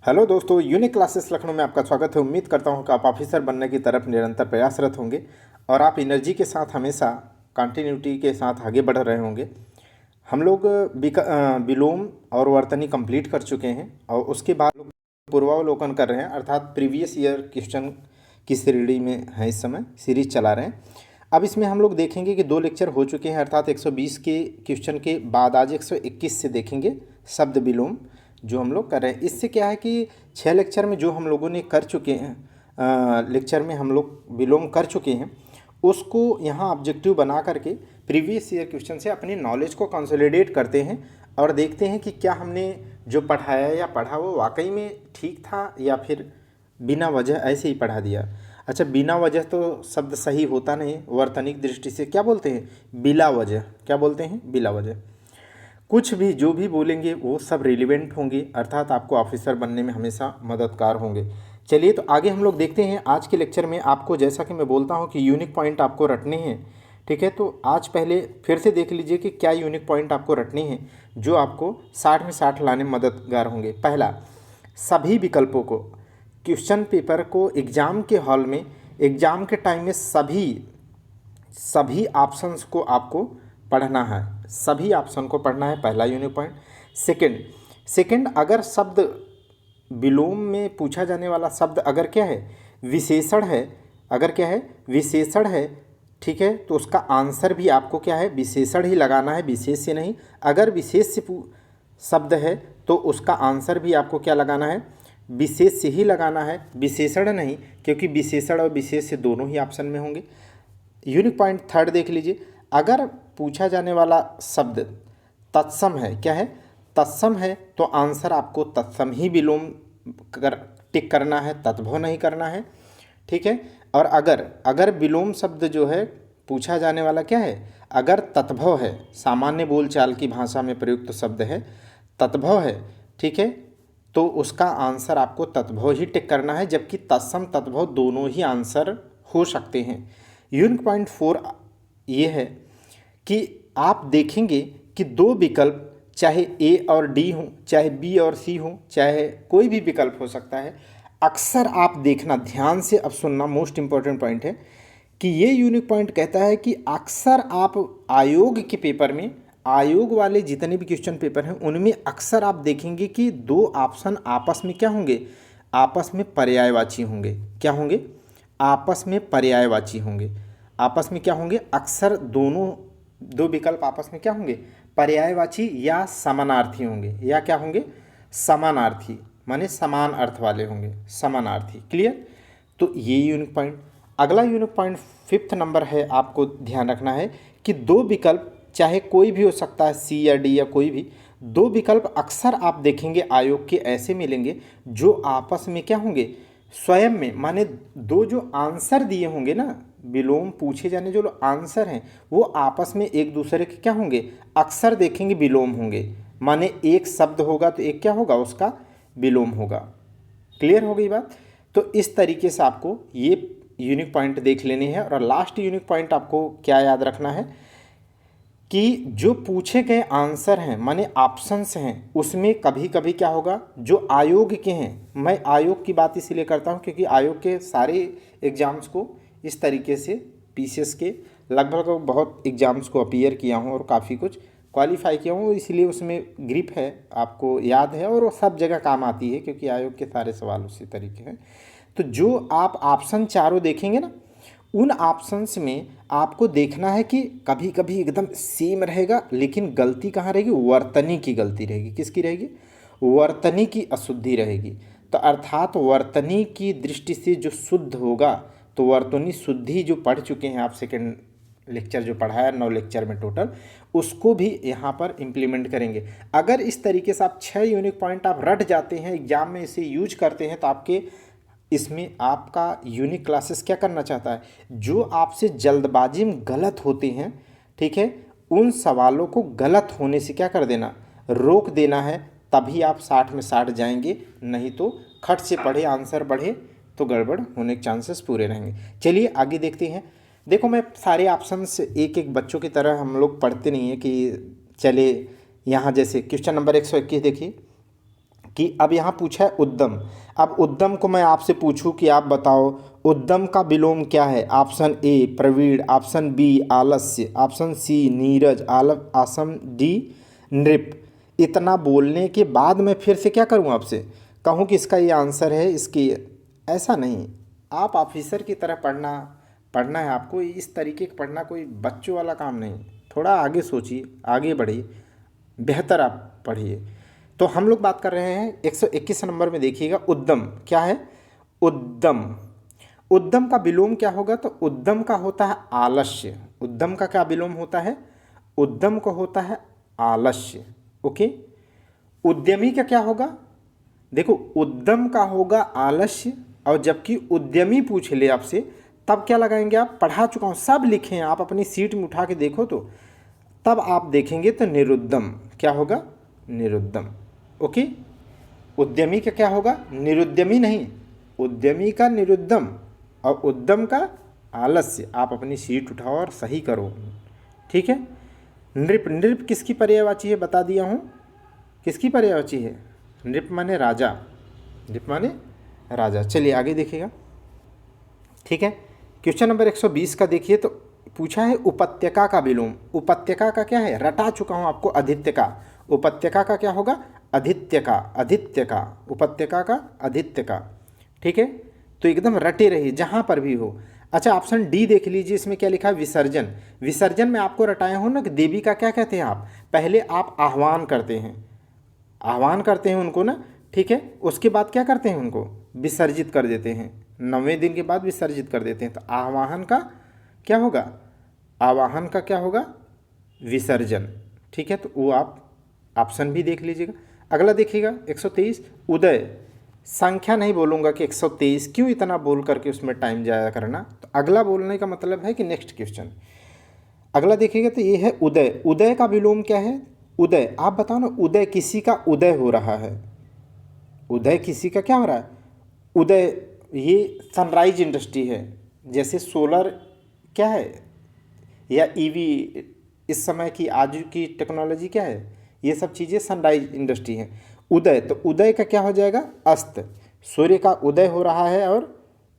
Hello दोस्तों, unique classes Lucknow में आपका स्वागत है। उम्मीद करता हूं कि आप ऑफिसर बनने की तरफ निरंतर प्रयासरत होंगे और आप एनर्जी के साथ हमेशा कंटिन्यूटी के साथ आगे बढ़ रहे होंगे। हम लोग विलोम और वर्तनी कंप्लीट कर चुके हैं और उसके बाद लोग पूर्वावलोकन कर रहे हैं, अर्थात प्रीवियस ईयर क्वेश्चन की श्रेणी में है। इस समय सीरीज चला रहे हैं। अब इसमें हम लोग देखेंगे कि 2 लेक्चर हो चुके हैं, अर्थात 120 के क्वेश्चन के बाद आज 121 से देखेंगे शब्द विलोम जो हम लोग कर रहे हैं। इससे क्या है कि 6 लेक्चर में जो हम लोगों ने कर चुके हैं, लेक्चर में हम लोग विलोम कर चुके हैं, उसको यहाँ ऑब्जेक्टिव बना करके प्रीवियस ईयर क्वेश्चन से अपनी नॉलेज को कंसोलिडेट करते हैं और देखते हैं कि क्या हमने जो पढ़ाया या पढ़ा वो वाकई में ठीक था या फिर बिना वजह ऐसे ही पढ़ा दिया। अच्छा, बिना वजह तो शब्द सही होता नहीं, वर्तनिक दृष्टि से क्या बोलते हैं? बिला वजह। क्या बोलते हैं? बिला वजह। कुछ भी जो भी बोलेंगे वो सब रिलेवेंट होंगे, अर्थात आपको ऑफिसर बनने में हमेशा मददगार होंगे। चलिए तो आगे हम लोग देखते हैं। आज के लेक्चर में आपको, जैसा कि मैं बोलता हूँ कि यूनिक पॉइंट आपको रटने हैं, ठीक है? तो आज पहले फिर से देख लीजिए कि क्या यूनिक पॉइंट आपको रटने हैं जो आपको 60 में 60 लाने में मददगार होंगे। पहला, सभी विकल्पों को, क्वेश्चन पेपर को एग्ज़ाम के हॉल में एग्ज़ाम के टाइम में सभी ऑप्शंस को आपको पढ़ना है, सभी ऑप्शन को पढ़ना है। पहला यूनिक पॉइंट। सेकंड, अगर शब्द विलोम में पूछा जाने वाला शब्द अगर क्या है? विशेषण है। अगर क्या है? विशेषण है, ठीक है? तो उसका आंसर भी आपको क्या है? विशेषण ही लगाना है, विशेष से नहीं। अगर विशेष से शब्द है तो उसका आंसर भी आपको क्या लगाना है? विशेष से ही लगाना है, विशेषण नहीं, क्योंकि विशेषण और विशेष से दोनों ही ऑप्शन में होंगे। यूनिक पॉइंट थर्ड देख लीजिए। अगर पूछा जाने वाला शब्द तत्सम है, क्या है? तत्सम है, तो आंसर आपको तत्सम ही विलोम टिक करना है, तत्भव नहीं करना है, ठीक है? और अगर विलोम शब्द जो है पूछा जाने वाला क्या है? अगर तत्भव है, सामान्य बोलचाल की भाषा में प्रयुक्त शब्द है, तत्भव है, ठीक है, तो उसका आंसर आपको तत्भव ही टिक करना है, जबकि तत्सम तत्भव दोनों ही आंसर हो सकते हैं। यूनिक पॉइंट 4 ये है कि आप देखेंगे कि 2 विकल्प, चाहे ए और डी हो, चाहे बी और सी हो, चाहे कोई भी विकल्प हो सकता है, अक्सर आप देखना ध्यान से, अब सुनना, मोस्ट इंपॉर्टेंट पॉइंट है कि ये यूनिक पॉइंट कहता है कि अक्सर आप आयोग के पेपर में, आयोग वाले जितने भी क्वेश्चन पेपर हैं उनमें अक्सर आप देखेंगे कि 2 ऑप्शन आपस में क्या होंगे? आपस में पर्यायवाची होंगे। क्या होंगे? आपस में पर्यायवाची होंगे। आपस में क्या होंगे? अक्सर दोनों 2 विकल्प आपस में क्या होंगे? पर्यायवाची या समानार्थी होंगे। या क्या होंगे? समानार्थी, माने समान अर्थ वाले होंगे, समानार्थी। क्लियर? तो ये यूनिक पॉइंट। अगला यूनिक पॉइंट 5th नंबर है, आपको ध्यान रखना है कि 2 विकल्प, चाहे कोई भी हो सकता है, सी या डी या कोई भी, 2 विकल्प अक्सर आप देखेंगे आयोग के ऐसे मिलेंगे जो आपस में क्या होंगे? स्वयं में, माने 2 जो आंसर दिए होंगे ना, विलोम पूछे जाने जो आंसर हैं वो आपस में एक दूसरे के क्या होंगे? अक्सर देखेंगे विलोम होंगे। माने एक शब्द होगा तो एक क्या होगा? उसका विलोम होगा। क्लियर हो गई बात? तो इस तरीके से आपको ये यूनिक पॉइंट देख लेने हैं। और लास्ट यूनिक पॉइंट आपको क्या याद रखना है कि जो पूछे गए आंसर हैं, माने ऑप्शंस हैं, उसमें कभी कभी क्या होगा? जो आयोग के हैं, मैं आयोग की बात इसलिए करता हूं क्योंकि आयोग के सारे एग्ज़ाम्स को इस तरीके से, पीसीएस के लगभग बहुत एग्ज़ाम्स को अपीयर किया हूं और काफ़ी कुछ क्वालिफाई किया हूं, इसलिए उसमें ग्रिप है, आपको याद है और वो सब जगह काम आती है क्योंकि आयोग के सारे सवाल उसी तरीके हैं। तो जो आप ऑप्शन चारों देखेंगे ना, उन ऑप्शंस में आपको देखना है कि कभी कभी एकदम सेम रहेगा, लेकिन गलती कहाँ रहेगी? वर्तनी की गलती रहेगी। किसकी रहेगी? वर्तनी की अशुद्धि रहेगी। तो अर्थात वर्तनी की दृष्टि से जो शुद्ध होगा, तो वर्तनी शुद्धि जो पढ़ चुके हैं आप, सेकेंड लेक्चर जो पढ़ाया 9 लेक्चर में टोटल, उसको भी यहाँ पर इम्प्लीमेंट करेंगे। अगर इस तरीके से आप 6 यूनिक पॉइंट आप रट जाते हैं, एग्जाम में इसे यूज करते हैं, तो आपके इसमें आपका यूनिक क्लासेस क्या करना चाहता है? जो आपसे जल्दबाजी में गलत होते हैं, ठीक है, उन सवालों को गलत होने से क्या कर देना? रोक देना है। तभी आप 60 में 60 जाएंगे, नहीं तो खट से पढ़े आंसर बढ़े तो गड़बड़ होने के चांसेस पूरे रहेंगे। चलिए आगे देखते हैं। देखो, मैं सारे ऑप्शंस एक एक बच्चों की तरह हम लोग पढ़ते नहीं है कि चले यहाँ, जैसे क्वेश्चन नंबर 121 देखिए। कि अब यहाँ पूछा है उद्यम। अब उद्यम को मैं आपसे पूछूं कि आप बताओ उद्यम का विलोम क्या है। Option A Praveen, option B आलस्य, option C Neeraj, option D नृप। इतना बोलने के बाद मैं फिर से क्या करूँ आपसे, कहूँ कि इसका ये आंसर है इसकी, ऐसा नहीं। आप ऑफिसर की तरह पढ़ना है आपको, इस तरीके का पढ़ना, कोई बच्चों वाला काम नहीं। थोड़ा आगे सोचिए, आगे बढ़िए, बेहतर आप पढ़िए। तो हम लोग बात कर रहे हैं 121 नंबर में, देखिएगा उद्यम क्या है। उद्यम, उद्यम का विलोम क्या होगा, तो उद्यम का होता है आलस्य। उद्यम का क्या विलोम होता है, उद्यम को होता है आलस्य। ओके, उद्यमी का क्या होगा, देखो उद्यम का होगा आलस्य, और जबकि उद्यमी पूछ ले आपसे तब क्या लगाएंगे आप, पढ़ा चुका हूँ सब लिखे हैं, आप अपनी सीट में उठा के देखो तो तब आप देखेंगे तो निरुद्यम क्या होगा, निरुद्यम। ओके, उद्यमी का क्या होगा, निरुद्यमी नहीं, उद्यमी का निरुद्यम और उद्यम का आलस्य। आप अपनी सीट उठाओ और सही करो, ठीक है। नृप, नृप किसकी पर्यायवाची है बता दिया हूँ, किसकी पर्यायवाची है, नृप माने राजा, नृप माने राजा। चलिए आगे देखिएगा, ठीक है। क्वेश्चन नंबर 120 का देखिए, तो पूछा है उपत्यका का विलोम। उपत्यका का क्या है, रटा चुका हूँ आपको, अधित्यका। उपत्यका का क्या होगा, अधित्यका, अधित्यका, उपत्यका का अधित्यका, ठीक है। तो एकदम रटे रहिए जहाँ पर भी हो। अच्छा ऑप्शन डी देख लीजिए, इसमें क्या लिखा है, विसर्जन। विसर्जन में आपको रटाया हो ना कि देवी का क्या कहते हैं आप, पहले आप आह्वान करते हैं, आह्वान करते हैं उनको ना, ठीक है। उसके बाद क्या करते हैं, उनको विसर्जित कर देते हैं, 9वें दिन के बाद विसर्जित कर देते हैं। तो आवाहन का क्या होगा, आवाहन का क्या होगा, विसर्जन, ठीक है। तो वो आप ऑप्शन भी देख लीजिएगा। अगला देखिएगा 123 उदय। संख्या नहीं बोलूँगा कि 123, क्यों इतना बोल करके उसमें टाइम जाया करना। तो अगला बोलने का मतलब है कि नेक्स्ट क्वेश्चन अगला देखिएगा, तो ये है उदय। उदय का विलोम क्या है, उदय। आप बताओ ना, उदय किसी का उदय हो रहा है, उदय किसी का क्या हो रहा है, उदय। ये सनराइज इंडस्ट्री है, जैसे सोलर क्या है या ईवी, इस समय की आज की टेक्नोलॉजी क्या है, ये सब चीज़ें सनराइज इंडस्ट्री है। उदय, तो उदय का क्या हो जाएगा, अस्त। सूर्य का उदय हो रहा है और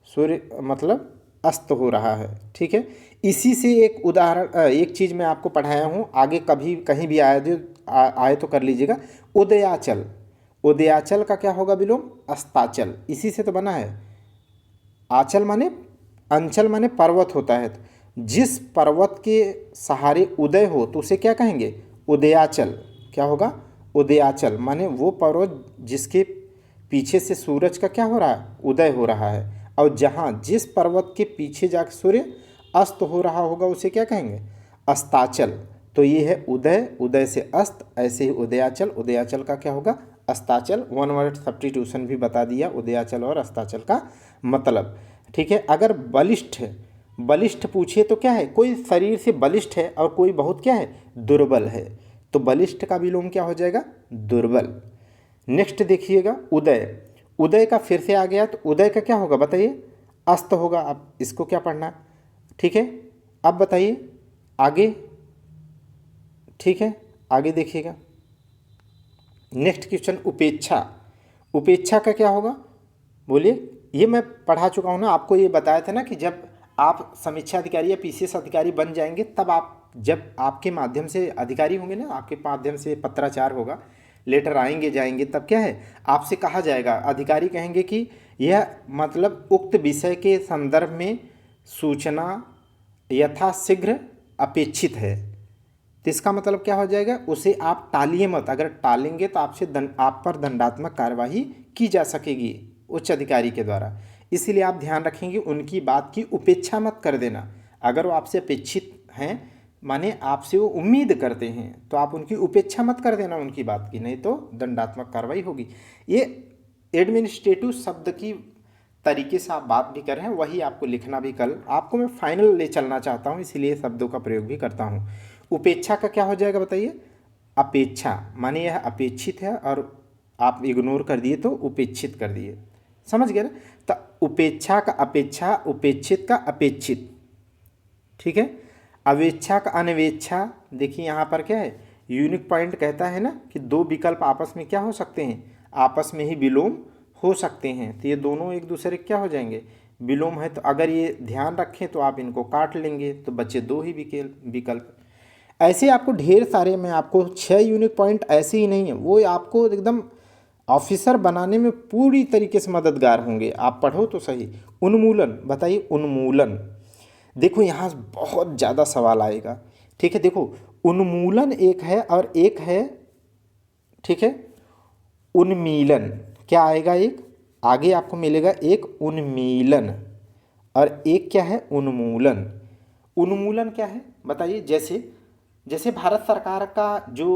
सूर्य मतलब अस्त हो रहा है, ठीक है। इसी से एक उदाहरण, एक चीज़ मैं आपको पढ़ाया हूँ, आगे कभी कहीं भी आए तो कर लीजिएगा। उदयाचल, उदयाचल का क्या होगा विलोम, अस्ताचल। इसी से तो बना है। आचल माने, अंचल माने पर्वत होता है, तो जिस पर्वत के सहारे उदय हो तो उसे क्या कहेंगे, उदयाचल। क्या होगा, उदयाचल माने वो पर्वत जिसके पीछे से सूरज का क्या हो रहा है, उदय हो रहा है, और जहाँ जिस पर्वत के पीछे जाकर सूर्य अस्त हो रहा होगा उसे क्या कहेंगे, अस्ताचल। तो ये है उदय, उदय से अस्त, ऐसे ही उदयाचल, उदयाचल का क्या होगा, अस्ताचल। वन वर्ड सब्स्टिट्यूशन भी बता दिया उदयाचल और अस्ताचल का मतलब, ठीक है। अगर बलिष्ठ, बलिष्ठ पूछिए तो क्या है, कोई शरीर से बलिष्ठ है और कोई बहुत क्या है, दुर्बल है, तो बलिष्ठ का विलोम क्या हो जाएगा, दुर्बल। नेक्स्ट देखिएगा उदय। उदय का फिर से आ गया, तो उदय का क्या होगा बताइए, अस्त होगा। अब इसको क्या पढ़ना, ठीक है। अब बताइए आगे, ठीक है, आगे देखिएगा। नेक्स्ट क्वेश्चन उपेक्षा। उपेक्षा का क्या होगा बोलिए, ये मैं पढ़ा चुका हूँ ना, आपको ये बताया था ना कि जब आप समीक्षा अधिकारी या पीसीएस अधिकारी बन जाएंगे तब आप, जब आपके माध्यम से अधिकारी होंगे ना, आपके माध्यम से पत्राचार होगा, लेटर आएंगे जाएंगे, तब क्या है आपसे कहा जाएगा, अधिकारी कहेंगे कि यह मतलब उक्त विषय के संदर्भ में सूचना यथाशीघ्र अपेक्षित है। तो इसका मतलब क्या हो जाएगा, उसे आप टालिए मत, अगर टालेंगे तो आप पर दंडात्मक कार्यवाही की जा सकेगी उच्च अधिकारी के द्वारा। इसीलिए आप ध्यान रखेंगे उनकी बात की उपेक्षा मत कर देना। अगर वो आपसे अपेक्षित हैं, माने आपसे वो उम्मीद करते हैं, तो आप उनकी उपेक्षा मत कर देना उनकी बात की, नहीं तो दंडात्मक कार्रवाई होगी। ये एडमिनिस्ट्रेटिव शब्द की तरीके से आप बात भी कर रहे हैं, वही आपको लिखना भी, कल आपको मैं फाइनल ले चलना चाहता हूँ, इसलिए शब्दों का प्रयोग भी करता हूँ। उपेक्षा का क्या हो जाएगा बताइए, अपेक्षा, माने यह अपेक्षित है और आप इग्नोर कर दिए तो उपेक्षित कर दिए, समझ गए ना। तो उपेक्षा का अपेक्षा, उपेक्षित का अपेक्षित, ठीक है। अवेच्छा का अनवेच्छा, देखिए यहाँ पर क्या है, यूनिक पॉइंट कहता है ना कि दो विकल्प आपस में क्या हो सकते हैं, आपस में ही विलोम हो सकते हैं। तो ये दोनों एक दूसरे के क्या हो जाएंगे, विलोम है। तो अगर ये ध्यान रखें तो आप इनको काट लेंगे तो बचे दो ही विकल्प। ऐसे आपको ढेर सारे, मैं आपको 6 यूनिक पॉइंट ऐसे ही नहीं है, वो आपको एकदम ऑफिसर बनाने में पूरी तरीके से मददगार होंगे। आप पढ़ो तो सही। उन्मूलन, बताइए उन्मूलन। देखो यहाँ बहुत ज़्यादा सवाल आएगा, ठीक है। देखो उन्मूलन एक है और एक है, ठीक है, उन्मीलन। क्या आएगा, एक आगे आपको मिलेगा एक उन्मीलन और एक क्या है, उन्मूलन। उन्मूलन क्या है बताइए। जैसे जैसे भारत सरकार का जो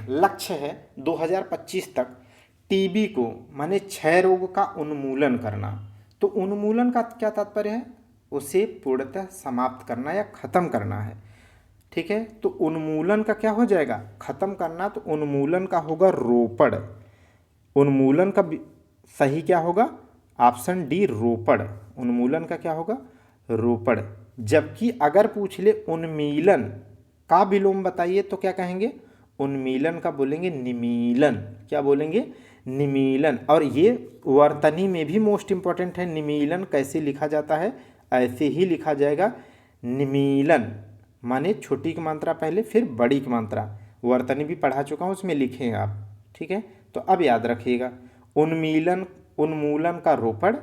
लक्ष्य है 2025 तक टीबी को, माने क्षय रोग का उन्मूलन करना। तो उन्मूलन का क्या तात्पर्य है, उसे पूर्णतः समाप्त करना या खत्म करना है, ठीक है। तो उन्मूलन का क्या हो जाएगा, खत्म करना। तो उन्मूलन का होगा रोपड़। उन्मूलन का सही क्या होगा, ऑप्शन डी रोपड़। उन्मूलन का क्या होगा, रोपड़। जबकि अगर पूछ ले उन्मीलन का विलोम बताइए तो क्या कहेंगे, उन्मीलन का बोलेंगे निमीलन। क्या बोलेंगे, निमीलन। और ये वर्तनी में भी मोस्ट इंपॉर्टेंट है। निमीलन कैसे लिखा जाता है, ऐसे ही लिखा जाएगा निमीलन, माने छोटी की मात्रा पहले फिर बड़ी की मात्रा। वर्तनी भी पढ़ा चुका हूँ, उसमें लिखें आप, ठीक है। तो अब याद रखिएगा, उन्मीलन, उन्मूलन का रोपड़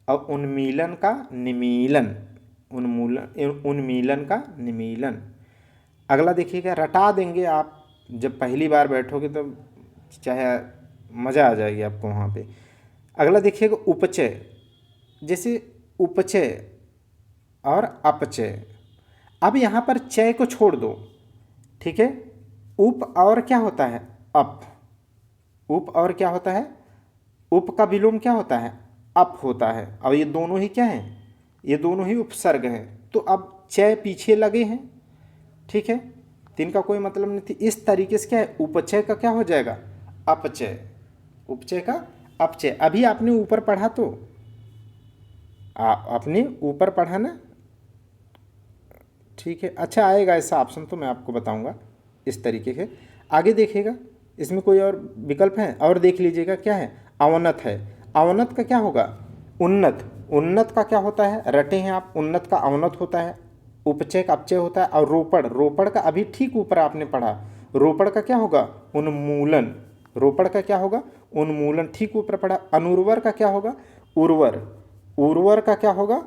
और उन्मीलन का निमीलन। उन्मीलन का निमीलन। अगला देखिएगा, रटा देंगे आप जब पहली बार बैठोगे तो चाहे मज़ा आ जाएगी आपको वहाँ पे। अगला देखिएगा उपचय। जैसे उपचय और अपचय। अब यहाँ पर चय को छोड़ दो, ठीक है। उप और क्या होता है, अप। उप और क्या होता है, उप का विलोम क्या होता है, अप होता है। और ये दोनों ही क्या हैं, ये दोनों ही उपसर्ग हैं। तो अब चय पीछे लगे हैं, ठीक है, तो इनका कोई मतलब नहीं थी। इस तरीके से क्या है, उपचय का क्या हो जाएगा, अपचय। उपचय का अपचय। अभी आपने ऊपर पढ़ा तो आपने ऊपर पढ़ा ना, ठीक है। अच्छा आएगा ऐसा ऑप्शन तो मैं आपको बताऊंगा इस तरीके से। आगे देखिएगा, इसमें कोई और विकल्प है और देख लीजिएगा क्या है, अवनत है। अवनत का क्या होगा, उन्नत। उन्नत का क्या होता है, रटे हैं आप, उन्नत का अवनत होता है। उपचय का अपचय होता है। और रोपड़, रोपड़ का अभी ठीक ऊपर आपने पढ़ा, रोपड़ का क्या होगा, उन्मूलन। रोपड़ का क्या होगा, उन्मूलन, ठीक ऊपर पढ़ा। अनुर्वर का क्या होगा, उर्वर। उर्वर का क्या होगा,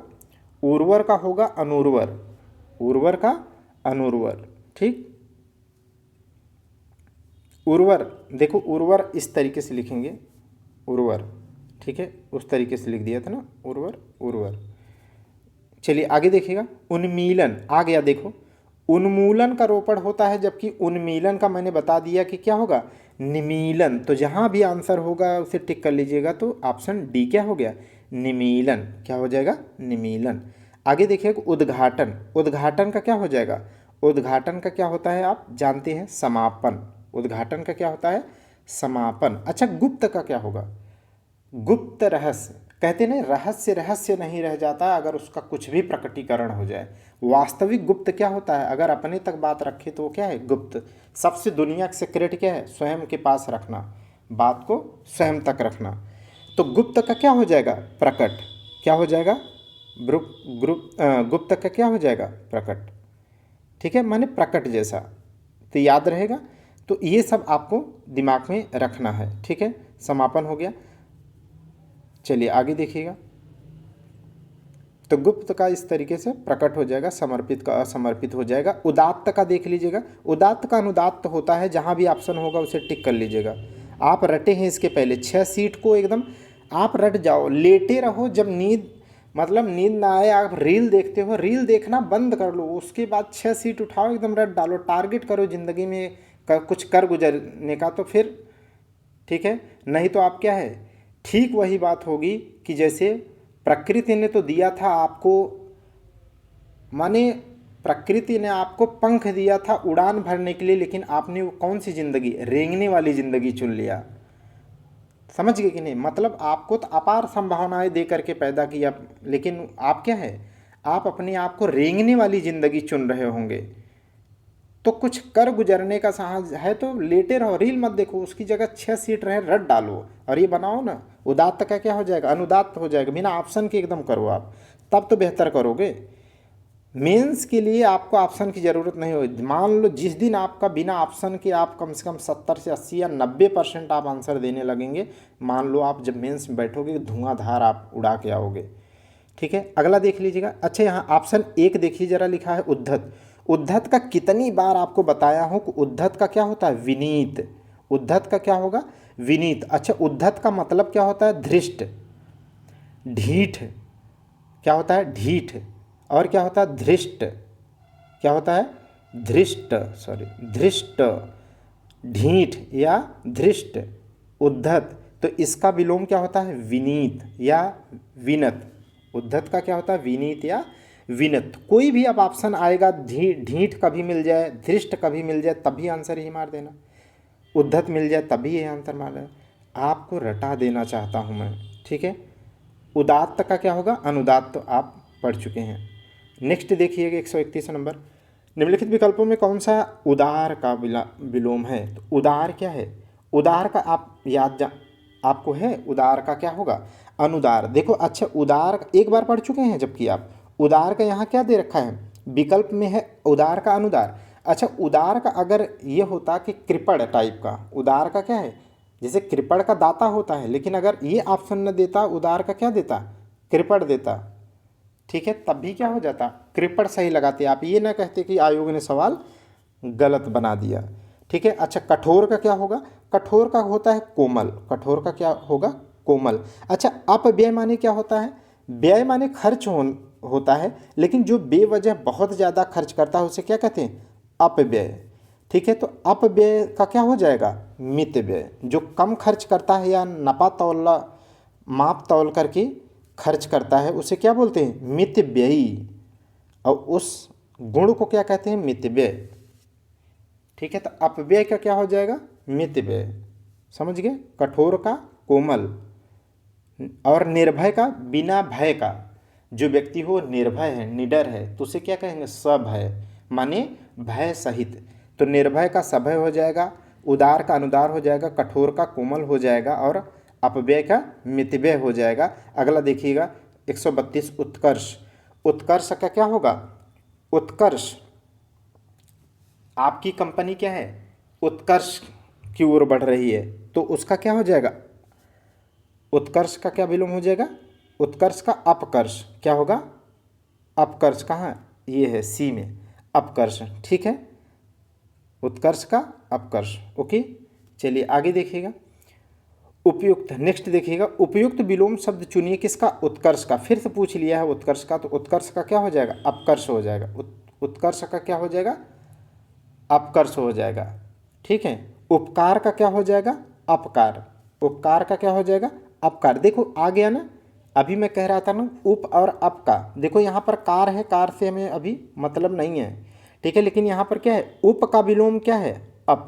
उर्वर का होगा अनुर्वर। उर्वर का अनुर्वर, ठीक। उर्वर, देखो उर्वर इस तरीके से लिखेंगे, उर्वर, ठीक है, उस तरीके से लिख दिया था ना, उर्वर, उर्वर। चलिए आगे देखिएगा, उन्मीलन आ गया। देखो उन्मूलन का रोपड़ होता है, जबकि उन्मीलन का मैंने बता दिया कि क्या होगा, निमीलन। तो जहाँ भी आंसर होगा उसे टिक कर लीजिएगा। तो ऑप्शन डी क्या हो गया, निमीलन। क्या हो जाएगा, निमीलन। आगे देखिएगा, उद्घाटन। उद्घाटन का क्या हो जाएगा, उद्घाटन का क्या होता है आप जानते हैं, समापन। उद्घाटन का क्या होता है, समापन। अच्छा गुप्त का क्या होगा, गुप्त रहस्य। कहते नहीं, रहस्य रहस्य नहीं रह जाता अगर उसका कुछ भी प्रकटीकरण हो जाए। वास्तविक गुप्त क्या होता है, अगर अपने तक बात रखे तो वो क्या है, गुप्त। सबसे दुनिया का सीक्रेट क्या है, स्वयं के पास रखना, बात को स्वयं तक रखना। तो गुप्त का क्या हो जाएगा, प्रकट। क्या हो जाएगा, गुप्त का क्या हो जाएगा, प्रकट, ठीक है, माने प्रकट जैसा। तो याद रहेगा। तो ये सब आपको दिमाग में रखना है, ठीक है। समापन हो गया। चलिए आगे देखिएगा, तो गुप्त का इस तरीके से प्रकट हो जाएगा, समर्पित का असमर्पित हो जाएगा। उदात्त का देख लीजिएगा, उदात्त का अनुदात्त होता है। जहाँ भी ऑप्शन होगा उसे टिक कर लीजिएगा। आप रटे हैं इसके पहले 6 सीट को एकदम आप रट जाओ, लेटे रहो। जब नींद मतलब नींद ना आए, आप रील देखते हो, रील देखना बंद कर लो, उसके बाद 6 सीट उठाओ, एकदम रट डालो। टारगेट करो ज़िंदगी में कुछ कर गुजरने का, तो फिर ठीक है। नहीं तो आप क्या है, ठीक वही बात होगी कि जैसे प्रकृति ने तो दिया था आपको, माने प्रकृति ने आपको पंख दिया था उड़ान भरने के लिए, लेकिन आपने वो कौन सी ज़िंदगी, रेंगने वाली ज़िंदगी चुन लिया। समझ गए कि नहीं, मतलब आपको तो अपार संभावनाएं दे करके पैदा किया, लेकिन आप क्या है, आप अपने आप को रेंगने वाली ज़िंदगी चुन रहे होंगे। तो कुछ कर गुजरने का साहस है तो लेटे रहो, रील मत देखो, उसकी जगह 6 सीट रहे रट डालो और ये बनाओ ना। उदात्त का क्या हो जाएगा, अनुदात्त हो जाएगा, बिना ऑप्शन के एकदम करो आप, तब तो बेहतर करोगे। मेंस के लिए आपको ऑप्शन की ज़रूरत नहीं होगी। मान लो जिस दिन आपका बिना ऑप्शन के आप कम से कम 70 से 80 या 90% आप आंसर देने लगेंगे, मान लो आप जब मेंस में बैठोगे धुआंधार आप उड़ा के आओगे। ठीक है, अगला देख लीजिएगा। अच्छा, यहाँ ऑप्शन 1 देखिए जरा, लिखा है उद्धत। उद्धत का कितनी बार आपको बताया हूँ कि उद्धत का क्या होता है, विनीत। उद्धत का क्या होगा, विनीत। अच्छा, उद्धत का मतलब क्या होता है, धृष्ट, ढीठ। क्या होता है, ढीठ। और क्या होता है, धृष्ट। क्या होता है, धृष्ट, सॉरी धृष्ट, ढीठ या धृष्ट, उद्धत। तो इसका विलोम क्या होता है, विनीत या विनत। उद्धत का क्या होता है, विनीत या विनत। कोई भी अब ऑप्शन आएगा, ढीठ कभी मिल जाए, धृष्ट कभी मिल जाए, तभी आंसर ही मार देना। उद्धत मिल जाए तभी ये आंसर मार देना। आपको रटा देना चाहता हूँ मैं, ठीक है। उदात्त का क्या होगा, अनुदात्त तो आप पढ़ चुके हैं। नेक्स्ट देखिएगा 131 नंबर। निम्नलिखित विकल्पों में कौन सा उदार का विलोम है। तो उदार क्या है, उदार का आप आपको है, उदार का क्या होगा, अनुदार। देखो, अच्छा उदार एक बार पढ़ चुके हैं, जबकि आप उदार का यहाँ क्या दे रखा है, विकल्प में है उदार का अनुदार। अच्छा, उदार का अगर ये होता कि कृपण टाइप का, उदार का क्या है, जैसे कृपण का दाता होता है, लेकिन अगर ये ऑप्शन न देता, उदार का क्या देता, कृपण देता, ठीक है, तब भी क्या हो जाता, कृपण सही लगाते। आप ये ना कहते कि आयोग ने सवाल गलत बना दिया, ठीक है। अच्छा, कठोर का क्या होगा, कठोर का होता है कोमल। कठोर का क्या होगा, कोमल। अच्छा, अपव्यय माने क्या होता है, व्यय माने खर्च होता है, लेकिन जो बेवजह बहुत ज़्यादा खर्च करता है उसे क्या कहते हैं, अपव्यय, ठीक है। तो अपव्यय का क्या हो जाएगा, मित व्यय। जो कम खर्च करता है या नपा तौला माप तौल करके खर्च करता है उसे क्या बोलते हैं, मित व्ययी, और उस गुण को क्या कहते हैं, मित व्यय, ठीक है। तो अपव्यय का क्या हो जाएगा, मित व्यय, समझ गए। कठोर का कोमल, और निर्भय का बिना भय का। जो व्यक्ति हो निर्भय है, निडर है, तो उसे क्या कहेंगे, सभय, माने भय सहित। तो निर्भय का सभय हो जाएगा, उदार का अनुदार हो जाएगा, कठोर का कोमल हो जाएगा, और अपव्यय का मितव्यय हो जाएगा। अगला देखिएगा 132 उत्कर्ष। उत्कर्ष का क्या होगा, उत्कर्ष, आपकी कंपनी क्या है, उत्कर्ष की ओर बढ़ रही है, तो उसका क्या हो जाएगा, उत्कर्ष का क्या विलोम हो जाएगा, उत्कर्ष का अपकर्ष। क्या होगा, अपकर्ष कहाँ, ये है सी में, अपकर्ष, ठीक है। उत्कर्ष का अपकर्ष, ओके। चलिए आगे देखिएगा। उपयुक्त, नेक्स्ट देखिएगा। उपयुक्त विलोम शब्द चुनिए किसका, उत्कर्ष का। फिर से पूछ लिया है उत्कर्ष का, तो उत्कर्ष का क्या हो जाएगा, अपकर्ष हो जाएगा। उत्कर्ष का क्या हो जाएगा, अपकर्ष हो जाएगा, ठीक है। उपकार का क्या हो जाएगा, अपकार। उपकार का क्या हो जाएगा, अपकार। देखो आ गया ना, अभी मैं कह रहा था ना उप और अप का। देखो यहाँ पर कार है, कार से हमें अभी मतलब नहीं है, ठीक है, लेकिन यहाँ पर क्या है, उप का विलोम क्या है, अप।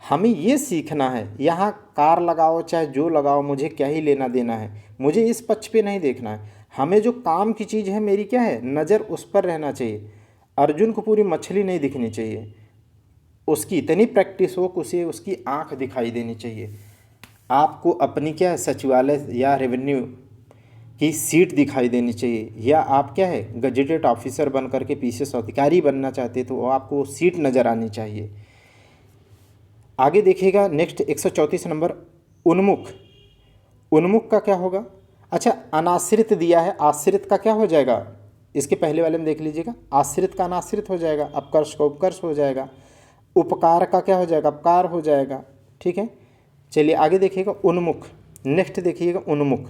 हमें ये सीखना है, यहाँ कार लगाओ चाहे जो लगाओ, मुझे क्या ही लेना देना है, मुझे इस पक्ष पे नहीं देखना है। हमें जो काम की चीज़ है मेरी क्या है, नज़र उस पर रहना चाहिए। अर्जुन को पूरी मछली नहीं दिखनी चाहिए, उसकी इतनी प्रैक्टिस हो कि उसे उसकी आँख दिखाई देनी चाहिए। आपको अपनी क्या है, सचिवालय या रेवेन्यू की सीट दिखाई देनी चाहिए, या आप क्या है गजेटेड ऑफिसर बन करके पीसीएस अधिकारी बनना चाहते तो आपको सीट नज़र आनी चाहिए। आगे देखिएगा नेक्स्ट 134 नंबर। उन्मुख। उन्मुख का क्या होगा, अच्छा अनाश्रित दिया है, आश्रित का क्या हो जाएगा, इसके पहले वाले में देख लीजिएगा, आश्रित का अनाश्रित हो जाएगा, अपकर्ष का उपकर्ष हो जाएगा, उपकार का क्या हो जाएगा, अपकार हो जाएगा, ठीक है। चलिए आगे देखिएगा उन्मुख। नेक्स्ट देखिएगा उन्मुख।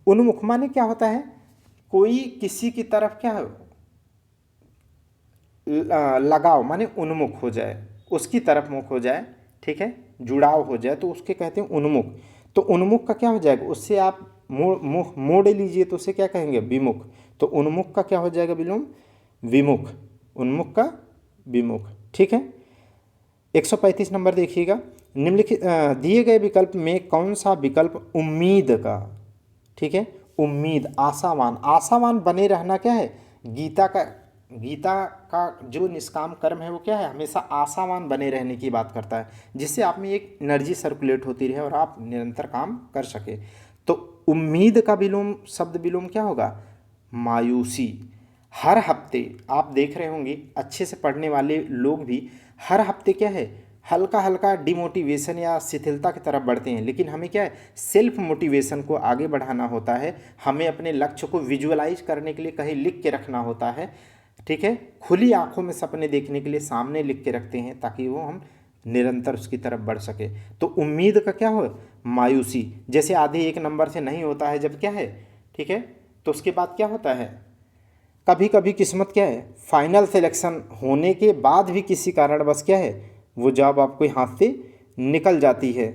उन्मुख माने क्या होता है, कोई किसी की तरफ क्या है, लगाव, माने उन्मुख हो जाए, उसकी तरफ मुख हो जाए, ठीक है, जुड़ाव हो जाए, तो उसके कहते हैं उन्मुख। तो उन्मुख का क्या हो जाएगा, उससे आप मुख मोड़ लीजिए तो उसे क्या कहेंगे, विमुख। तो उन्मुख का क्या हो जाएगा विलोम, विमुख। उन्मुख का विमुख, ठीक है। 135 नंबर देखिएगा। निम्नलिखित दिए गए विकल्प में कौन सा विकल्प उम्मीद का, ठीक है, उम्मीद, आशावान। आशावान बने रहना क्या है, गीता का गीता का जो निष्काम कर्म है वो क्या है, हमेशा आशावान बने रहने की बात करता है, जिससे आप में एक एनर्जी सर्कुलेट होती रहे और आप निरंतर काम कर सके। तो उम्मीद का विलोम, शब्द विलोम क्या होगा, मायूसी। हर हफ्ते आप देख रहे होंगे, अच्छे से पढ़ने वाले लोग भी हर हफ्ते क्या है, हल्का हल्का डिमोटिवेशन या शिथिलता की तरफ बढ़ते हैं, लेकिन हमें क्या है, सेल्फ मोटिवेशन को आगे बढ़ाना होता है। हमें अपने लक्ष्य को विजुअलाइज करने के लिए कहीं लिख के रखना होता है, ठीक है। खुली आंखों में सपने देखने के लिए सामने लिख के रखते हैं, ताकि वो हम निरंतर उसकी तरफ बढ़ सके। तो उम्मीद का क्या हो, मायूसी। जैसे आधे एक नंबर से नहीं होता है जब क्या है, ठीक है, तो उसके बाद क्या होता है, कभी कभी किस्मत क्या है, फाइनल सिलेक्शन होने के बाद भी किसी कारणवश क्या है, वो जॉब आपको हाथ से निकल जाती है,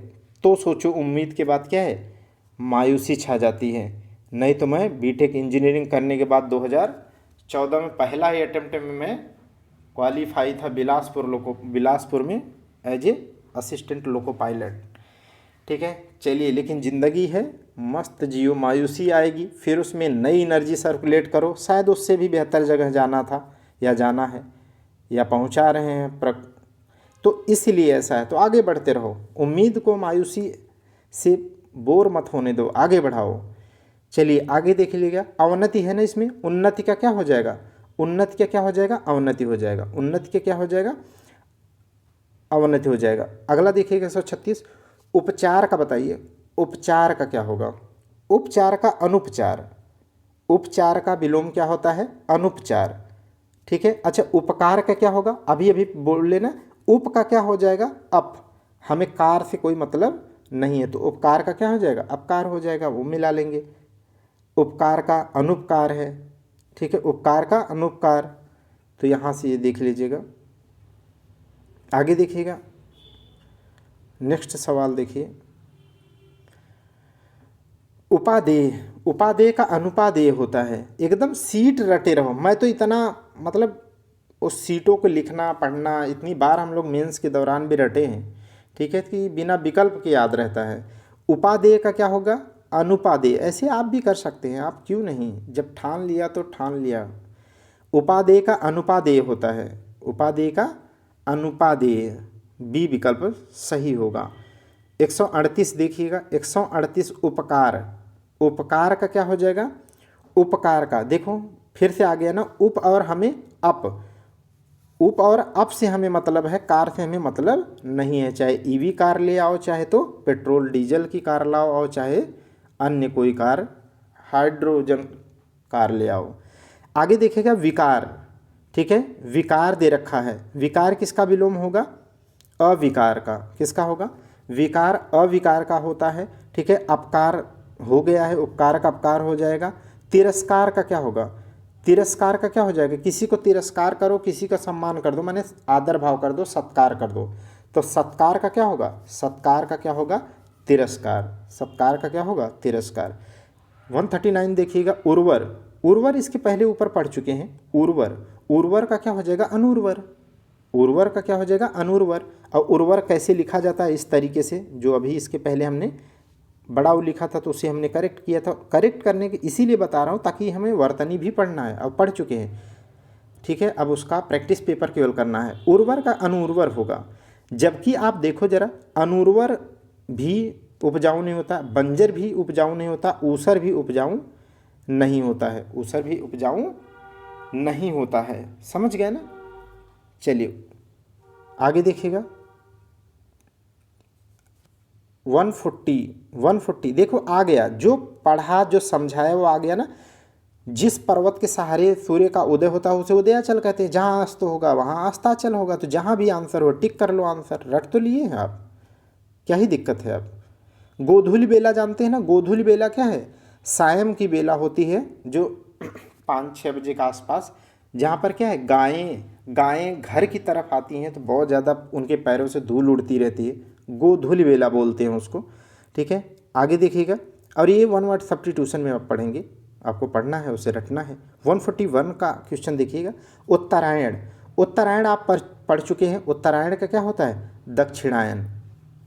तो सोचो उम्मीद के बाद क्या है, मायूसी छा जाती है। नहीं तो मैं बीटेक इंजीनियरिंग करने के बाद 2014 में पहला ही अटेम्प्ट में मैं क्वालिफाई था बिलासपुर में as a assistant loco pilot, ठीक है। चलिए, लेकिन ज़िंदगी है, मस्त जियो, मायूसी आएगी, फिर उसमें नई एनर्जी सर्कुलेट करो, शायद उससे भी बेहतर जगह जाना था या जाना है या पहुंचा रहे हैं तो इसलिए ऐसा है। तो आगे बढ़ते रहो, उम्मीद को मायूसी से बोर मत होने दो, आगे बढ़ाओ। चलिए आगे देख लीजिएगा, अवनति है ना, इसमें उन्नति का क्या हो जाएगा, उन्नति का क्या हो जाएगा, अवनति हो जाएगा, उन्नति का क्या हो जाएगा, अवनति हो जाएगा। अगला देखिएगा 136, उपचार का बताइए, उपचार का क्या होगा, उपचार का अनुपचार, उपचार का विलोम क्या होता है, अनुपचार, ठीक है। अच्छा, उपकार का क्या होगा, अभी अभी बोल लेना, उप का क्या हो जाएगा, अप, हमें कार से कोई मतलब नहीं है, तो उपकार का क्या हो जाएगा, अपकार हो जाएगा, वो मिला लेंगे। उपकार का अनुपकार है, ठीक है, उपकार का अनुपकार, तो यहाँ से ये देख लीजिएगा। आगे देखिएगा, नेक्स्ट सवाल देखिए, उपादेय, उपादेय का अनुपादेय होता है। एकदम सीट रटे रहो, मैं तो इतना मतलब उस सीटों को लिखना पढ़ना इतनी बार हम लोग मेंस के दौरान भी रटे हैं, ठीक है, कि बिना विकल्प के याद रहता है। उपादेय का क्या होगा, अनुपादेय। ऐसे आप भी कर सकते हैं, आप क्यों नहीं, जब ठान लिया तो ठान लिया। उपादेय का अनुपादेय होता है, उपादेय का अनुपादेय, बी विकल्प सही होगा। 138 देखिएगा, 138 उपकार, उपकार का क्या हो जाएगा, उपकार का, देखो फिर से आ गया ना, उप और हमें अप, उप और अप से हमें मतलब है, कार से हमें मतलब नहीं है। चाहे ईवी कार ले आओ, चाहे तो पेट्रोल डीजल की कार लाओ, और चाहे अन्य कोई कार, हाइड्रोजन कार ले आओ। आगे देखिएगा विकार, ठीक है, विकार दे रखा है, विकार किसका विलोम होगा, अविकार का, किसका होगा, विकार अविकार का होता है, ठीक है। अपकार हो गया है, उपकार का अपकार हो जाएगा। तिरस्कार का क्या होगा, तिरस्कार का क्या हो जाएगा, किसी को तिरस्कार करो, किसी का सम्मान कर दो, माने आदर भाव कर दो, सत्कार कर दो, तो सत्कार का क्या होगा, सत्कार का क्या होगा, तिरस्कार, सत्कार का क्या होगा, तिरस्कार। 139 देखिएगा, उर्वर, उर्वर इसके पहले ऊपर पढ़ चुके हैं, उर्वर, उर्वर का क्या हो जाएगा, अनुर्वर, उर्वर का क्या हो जाएगा, अनुर्वर। और उर्वर कैसे लिखा जाता है, इस तरीके से, जो अभी इसके पहले हमने बड़ा उ लिखा था तो उसे हमने करेक्ट किया था, करेक्ट करने के इसीलिए बता रहा हूँ ताकि हमें वर्तनी भी पढ़ना है, अब पढ़ चुके हैं, ठीक है। अब उसका प्रैक्टिस पेपर केवल करना है। उर्वर का अनुर्वर होगा, जबकि आप देखो जरा, अनुर्वर भी उपजाऊ नहीं होता, बंजर भी उपजाऊ नहीं होता, ऊसर भी उपजाऊ नहीं होता है, ऊसर भी उपजाऊ नहीं होता है, समझ गए ना। चलिए आगे देखिएगा, 140 देखो आ गया, जो पढ़ा जो समझाया वो आ गया ना। जिस पर्वत के सहारे सूर्य का उदय होता है उसे उदयाचल कहते हैं, जहाँ अस्त होगा वहाँ अस्ताचल होगा। तो जहाँ भी आंसर हो टिक कर लो, आंसर रट तो लिए हैं आप, क्या ही दिक्कत है। अब गोधूली बेला जानते हैं ना, गोधूली बेला क्या है, सायं की बेला होती है, जो 5-6 बजे के आसपास, जहाँ पर क्या है, गायें घर की तरफ आती हैं, तो बहुत ज़्यादा उनके पैरों से धूल उड़ती रहती है, गोधूली बेला बोलते हैं उसको, ठीक है। आगे देखिएगा, और ये 1 वर्ड सब्स्टिट्यूशन में आप पढ़ेंगे, आपको पढ़ना है, उसे रटना है। 141 का क्वेश्चन देखिएगा, उत्तरायण, उत्तरायण आप पढ़ चुके हैं। उत्तरायण का क्या होता है, दक्षिणायन,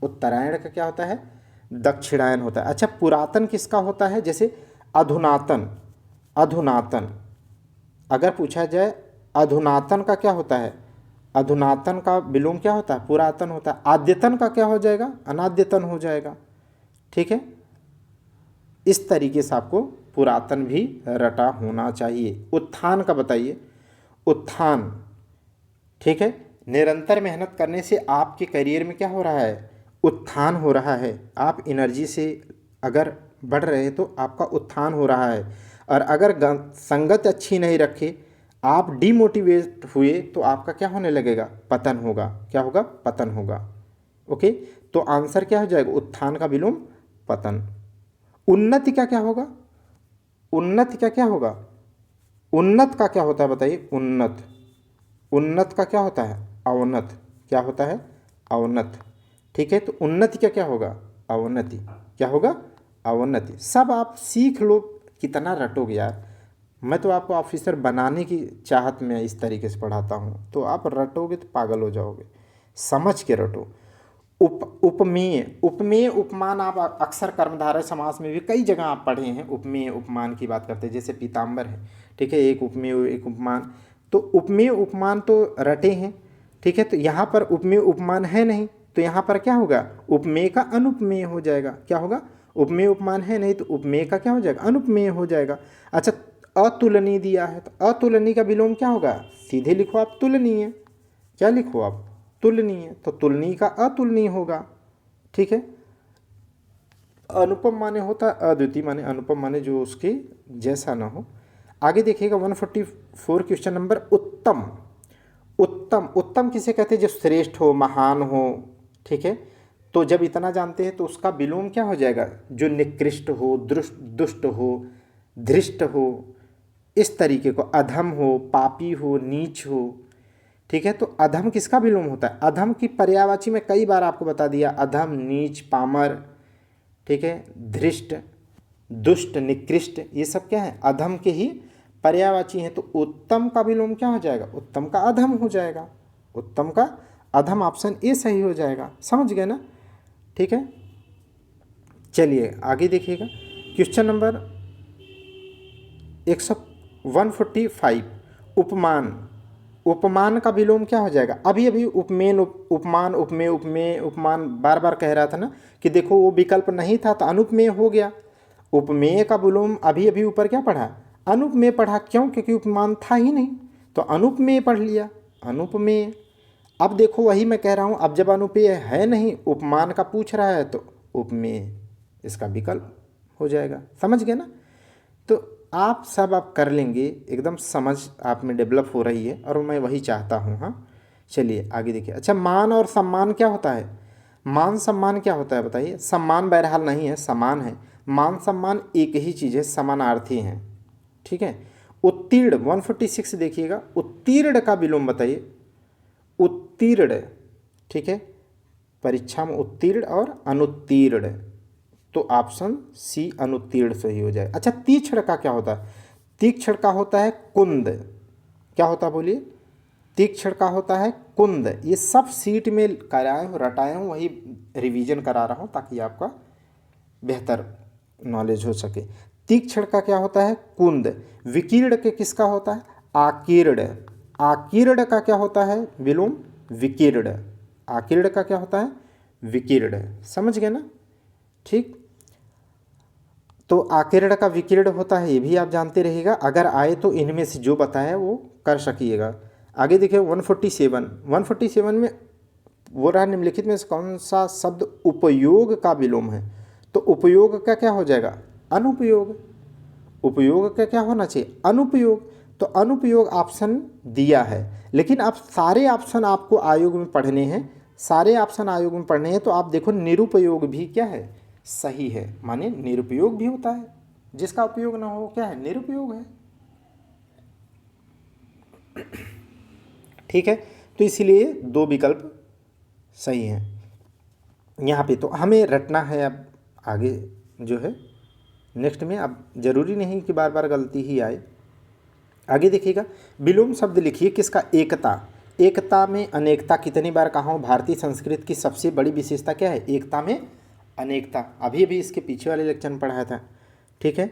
उत्तरायण का क्या होता है, दक्षिणायन होता है। अच्छा, पुरातन किसका होता है, जैसे अधुनातन, अधुनातन अगर पूछा जाए अधुनातन का क्या होता है, अधुनातन का विलोम क्या होता है, पुरातन होता है। आद्यतन का क्या हो जाएगा, अनाद्यतन हो जाएगा। ठीक है, इस तरीके से आपको पुरातन भी रटा होना चाहिए। उत्थान का बताइए, उत्थान। ठीक है, निरंतर मेहनत करने से आपके करियर में क्या हो रहा है, उत्थान हो रहा है। आप एनर्जी से अगर बढ़ रहे हैं तो आपका उत्थान हो रहा है। और अगर संगत अच्छी नहीं रखे, आप डिमोटिवेट हुए तो आपका क्या होने लगेगा, पतन होगा। क्या होगा, पतन होगा। ओके, तो आंसर क्या हो जाएगा, उत्थान का विलोम पतन। उन्नति का क्या होगा, उन्नति का क्या होगा, उन्नत का क्या होता है बताइए, उन्नत। उन्नत का क्या होता है, अवनत। क्या होता है, अवनत। ठीक है, तो उन्नति का क्या होगा, अवनति। क्या होगा, अवनति। सब आप सीख लो, कितना रटोगे यार। मैं तो आपको ऑफिसर बनाने की चाहत में इस तरीके से पढ़ाता हूँ, तो आप रटोगे तो पागल हो जाओगे। समझ के रटो। उपमेय, उपमेय उपमान आप अक्सर कर्मधारय समास में भी कई जगह आप पढ़े हैं। उपमेय उपमान की बात करते हैं, जैसे पीताम्बर है। ठीक है, एक उपमेय एक उपमान। तो उपमेय उपमान तो रटे हैं। ठीक है, तो यहाँ पर उपमेय उपमान है नहीं, तो यहाँ पर क्या होगा, उपमेय का अनुपमेय हो जाएगा। क्या होगा, उपमेय उपमान है नहीं तो उपमेय का क्या हो जाएगा, अनुपमेय हो जाएगा। अच्छा, अतुलनीय दिया है, तो अतुलनीय का विलोम क्या होगा, सीधे लिखो आप तुलनीय। क्या लिखो आप, तुलनीय। तो तुलनीय का अतुलनीय होगा। ठीक है, अनुपम माने होता है अद्वितीय, माने अनुपम माने जो उसके जैसा ना हो। आगे देखिएगा 144 क्वेश्चन नंबर, उत्तम। उत्तम, उत्तम किसे कहते हैं, जो श्रेष्ठ हो, महान हो। ठीक है, तो जब इतना जानते हैं तो उसका विलोम क्या हो जाएगा, जो निकृष्ट हो, दुष्ट हो, धृष्ट हो, इस तरीके को, अधम हो, पापी हो, नीच हो। ठीक है, तो अधम किसका विलोम होता है, अधम की पर्यायवाची में कई बार आपको बता दिया, अधम, नीच, पामर। ठीक है, धृष्ट, दुष्ट, निकृष्ट, ये सब क्या है, अधम के ही पर्यायवाची हैं। तो उत्तम का विलोम क्या हो जाएगा, उत्तम का अधम हो जाएगा। उत्तम का अधम, ऑप्शन ए सही हो जाएगा। समझ गए ना। ठीक है, चलिए आगे देखिएगा क्वेश्चन नंबर 145, उपमान। उपमान का विलोम क्या हो जाएगा, अभी अभी उपमेय उपमान, उपमेय उपमेय उपमान बार बार कह रहा था ना, कि देखो वो विकल्प नहीं था तो अनुपमेय हो गया। उपमेय का विलोम अभी अभी ऊपर क्या पढ़ा, अनुपमेय पढ़ा। क्यों, क्योंकि उपमान था ही नहीं, तो अनुपमेय पढ़ लिया, अनुपमेय। अब देखो वही मैं कह रहा हूँ, अब जब अनुपेय है नहीं, उपमान का पूछ रहा है, तो उपमेय इसका विकल्प हो जाएगा। समझ गए ना। तो आप सब आप कर लेंगे, एकदम समझ आप में डेवलप हो रही है, और मैं वही चाहता हूँ। हाँ, चलिए आगे देखिए। अच्छा, मान और सम्मान क्या होता है, मान सम्मान क्या होता है बताइए। सम्मान बहरहाल नहीं है, समान है। मान सम्मान एक ही चीज़ है, समानार्थी हैं। ठीक है, उत्तीर्ण 146 देखिएगा, उत्तीर्ण का विलोम बताइए, उत्तीर्ण। ठीक है, परीक्षा में उत्तीर्ण और अनुत्तीर्ण, तो ऑप्शन सी अनुत्तीर्ण सही हो जाए। अच्छा, तीक्ष्ण का क्या होता है, तीक्ष्ण का होता है कुंद। क्या होता है बोलिए, तीक्ष्ण का होता है कुंद। ये सब सीट में कराए हूँ, रटाए हूँ, वही रिवीजन करा रहा हूँ ताकि आपका बेहतर नॉलेज हो सके। तीक्ष्ण का क्या होता है, कुंद। विकीर्ण के किसका होता है, आकीर्ण। आकीर्ण का क्या होता है विलोम, विकीर्ण। आकीर्ण का क्या होता है, विकीर्ण। समझ गए ना। ठीक, तो आकीर्ण का विकीर्ण होता है, ये भी आप जानते रहिएगा। अगर आए तो इनमें से जो बताया वो कर सकिएगा। आगे देखिए 147 में वो रहा, निम्नलिखित में से कौन सा शब्द उपयोग का विलोम है। तो उपयोग का क्या हो जाएगा, अनुपयोग। उपयोग का क्या होना चाहिए, अनुपयोग। तो अनुपयोग ऑप्शन दिया है, लेकिन आप सारे ऑप्शन आपको आयोग में पढ़ने हैं, सारे ऑप्शन आयोग में पढ़ने हैं। तो आप देखो निरुपयोग भी क्या है, सही है। माने निरुपयोग भी होता है, जिसका उपयोग ना हो क्या है, निरुपयोग है। ठीक है, तो इसीलिए दो विकल्प सही हैं यहाँ पे। तो हमें रटना है अब आगे जो है नेक्स्ट में। अब जरूरी नहीं कि बार बार गलती ही आए। आगे देखिएगा, विलोम शब्द लिखिए किसका, एकता। एकता में अनेकता कितनी बार कहा हूँ, भारतीय संस्कृत की सबसे बड़ी विशेषता क्या है, एकता में अनेकता। अभी अभी इसके पीछे वाले लेक्चर में पढ़ाया था। ठीक है,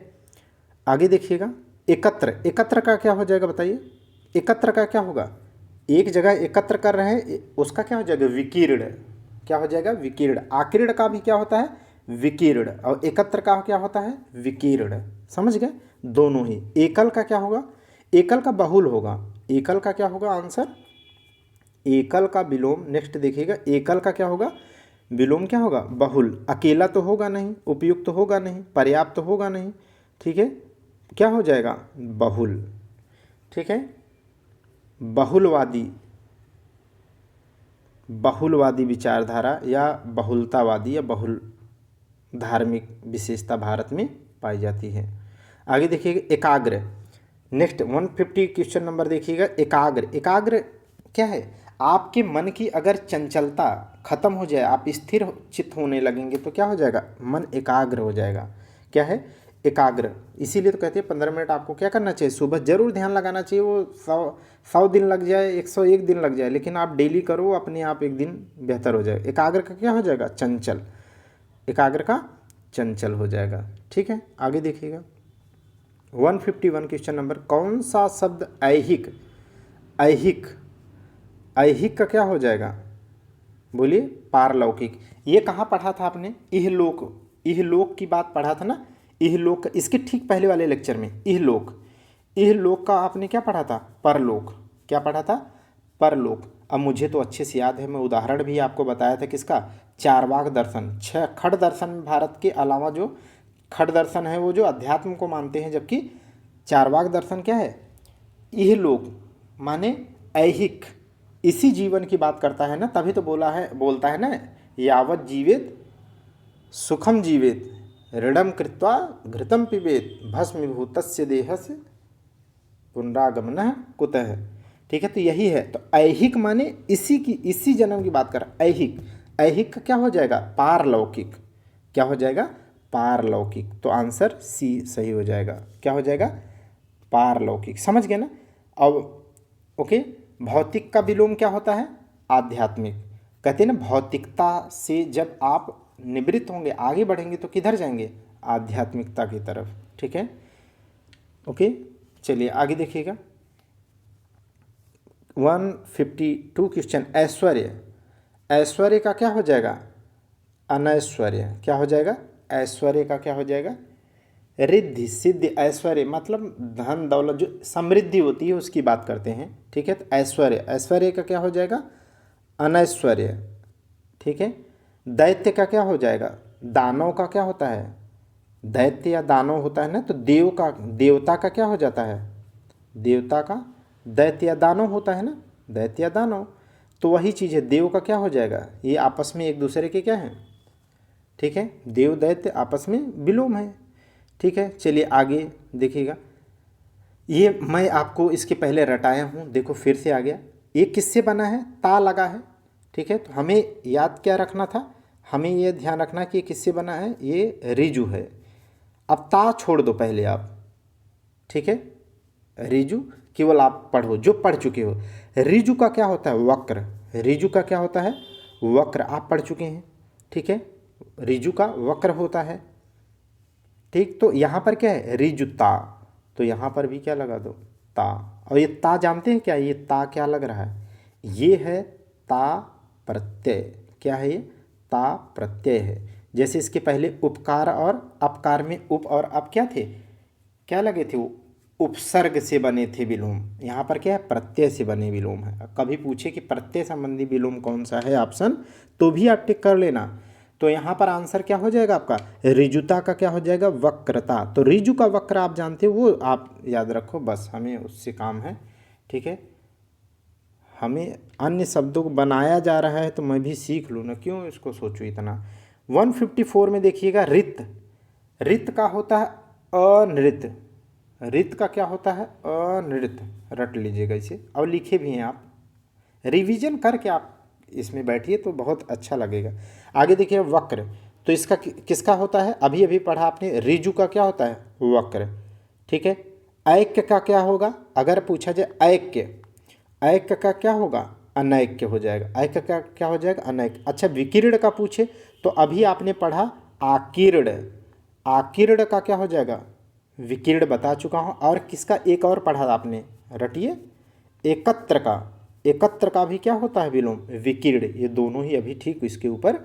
आगे देखिएगा, एकत्र। एकत्र का क्या हो जाएगा बताइए, एकत्र का क्या होगा, एक जगह एकत्र कर रहे हैं, उसका क्या हो जाएगा, विकीर्ण। क्या हो जाएगा, विकीर्ण। आकीर्ण का भी क्या होता है, विकीर्ण। और एकत्र का क्या होता है, विकीर्ण। समझ गए, दोनों ही। एकल का क्या होगा, एकल का बहुल होगा। एकल का क्या होगा आंसर, एकल का विलोम। नेक्स्ट देखिएगा, एकल का क्या होगा, विलोम क्या होगा, बहुल। अकेला तो होगा नहीं, उपयुक्त तो होगा नहीं, पर्याप्त तो होगा नहीं, ठीक है, क्या हो जाएगा, बहुल। ठीक है, बहुलवादी, बहुलवादी विचारधारा या बहुलतावादी या बहुल धार्मिक विशेषता भारत में पाई जाती है। आगे देखिएगा, एकाग्र। नेक्स्ट 150 क्वेश्चन नंबर देखिएगा, एकाग्र। एकाग्र क्या है, आपके मन की अगर चंचलता खत्म हो जाए, आप स्थिर चित्त होने लगेंगे तो क्या हो जाएगा, मन एकाग्र हो जाएगा। क्या है, एकाग्र। इसीलिए तो कहते हैं 15 मिनट आपको क्या करना चाहिए, सुबह जरूर ध्यान लगाना चाहिए। वो 100 दिन लग जाए, 101 दिन लग जाए, लेकिन आप डेली करो, अपने आप एक दिन बेहतर हो जाए। एकाग्र का क्या हो जाएगा, चंचल। एकाग्र का चंचल हो जाएगा। ठीक है, आगे देखिएगा 151 क्वेश्चन नंबर, कौन सा शब्द ऐहिक, ऐहिक, ऐहिक का क्या हो जाएगा, बोलिए, पारलौकिक। ये कहाँ पढ़ा था आपने, इहलोक, इहलोक की बात पढ़ा था ना, इहलोक। इसके ठीक पहले वाले लेक्चर में इहलोक, इहलोक का आपने क्या पढ़ा था, परलोक। क्या पढ़ा था, परलोक। अब मुझे तो अच्छे से याद है, मैं उदाहरण भी आपको बताया था किसका, चारवाक दर्शन। 6 खड़ दर्शन में भारत के अलावा जो खड़ दर्शन है वो जो अध्यात्म को मानते हैं, जबकि चारवाक दर्शन क्या है, इहलोक माने ऐहिक, इसी जीवन की बात करता है ना, तभी तो बोलता है ना, यावत जीवेत सुखम जीवेत ऋणम कृत्वा घृतम पिबेत भस्मीभूतस्य देहस्य पुनरागमनः कुतः। ठीक है, तो यही है। तो ऐहिक माने इसी जन्म की बात कर, ऐहिक। ऐहिक का क्या हो जाएगा, पारलौकिक। क्या हो जाएगा, पारलौकिक। तो आंसर सी सही हो जाएगा। क्या हो जाएगा, पारलौकिक। समझ गए ना। अब ओके, भौतिक का विलोम क्या होता है, आध्यात्मिक। कहते हैं ना, भौतिकता से जब आप निवृत्त होंगे, आगे बढ़ेंगे तो किधर जाएंगे, आध्यात्मिकता की तरफ। ठीक है, ओके, चलिए आगे देखिएगा 152 क्वेश्चन, ऐश्वर्य। ऐश्वर्य का क्या हो जाएगा, अनैश्वर्य। क्या हो जाएगा, ऐश्वर्य का क्या हो जाएगा, रिद्धि सिद्धि। ऐश्वर्य मतलब धन दौलत, जो समृद्धि होती है उसकी बात करते हैं। ठीक है, तो ऐश्वर्य, ऐश्वर्य का क्या हो जाएगा, अनैश्वर्य। ठीक है, दैत्य का क्या हो जाएगा, दानव का क्या होता है, दैत्य या दानव होता है ना, तो देव का, देवता का क्या हो जाता है, देवता का दैत्य या दानव होता है ना, दैत्य या दानव। तो वही चीज़ है, देव का क्या हो जाएगा, ये आपस में एक दूसरे के क्या हैं। ठीक है, देव दैत्य आपस में विलोम है। ठीक है, चलिए आगे देखिएगा। ये मैं आपको इसके पहले रटाया हूँ, देखो फिर से आ गया। ये किससे बना है, ता लगा है। ठीक है, तो हमें याद क्या रखना था, हमें ये ध्यान रखना कि ये किससे बना है, ये रिजु है। अब ता छोड़ दो पहले आप। ठीक है, रिजु केवल आप पढ़ो जो पढ़ चुके हो। रिजु का क्या होता है, वक्र। रिजु का क्या होता है, वक्र, आप पढ़ चुके हैं। ठीक है, रिजु का वक्र होता है। ठीक, तो यहाँ पर क्या है, रिजुता, तो यहाँ पर भी क्या लगा दो, ता। और ये ता जानते हैं क्या, ये ता क्या लग रहा है, ये है ता प्रत्यय। क्या है ये, ता प्रत्यय है। जैसे इसके पहले उपकार और अपकार में उप और अप क्या थे, क्या लगे थे, वो उपसर्ग से बने थे विलोम। यहाँ पर क्या है, प्रत्यय से बने विलोम है। कभी पूछे कि प्रत्यय संबंधी विलोम कौन सा है ऑप्शन, तो भी आप टिक कर लेना। तो यहाँ पर आंसर क्या हो जाएगा आपका, रिजुता का क्या हो जाएगा, वक्रता। तो रिजु का वक्र आप जानते हो, वो आप याद रखो, बस हमें उससे काम है। ठीक है, हमें अन्य शब्दों को बनाया जा रहा है तो मैं भी सीख लूँ ना, क्यों इसको सोचूं इतना। 154 में देखिएगा, रित। रित का होता है अनृत। रित का क्या होता है, अनृत। रट लीजिएगा इसे, और लिखे भी हैं आप, रिवीजन करके आप इसमें बैठिए तो बहुत अच्छा लगेगा। आगे देखिए वक्र, तो इसका किसका होता है, अभी अभी पढ़ा आपने, रिजु का क्या होता है, वक्र। ठीक है, ऐक्य का क्या होगा, अगर पूछा जाए ऐक्य, ऐक्य का क्या होगा, अनैक्य हो जाएगा। ऐक्य का क्या हो जाएगा, अनैक्य। अच्छा, विकीर्ण का पूछे तो अभी आपने पढ़ा आकीर्ण, आकीर्ण का क्या हो जाएगा, विकीर्ण बता चुका हूँ। और किसका एक और पढ़ा आपने, रटिए, एकत्र का भी क्या होता है विलोम, विकीर्ण। ये दोनों ही अभी ठीक इसके ऊपर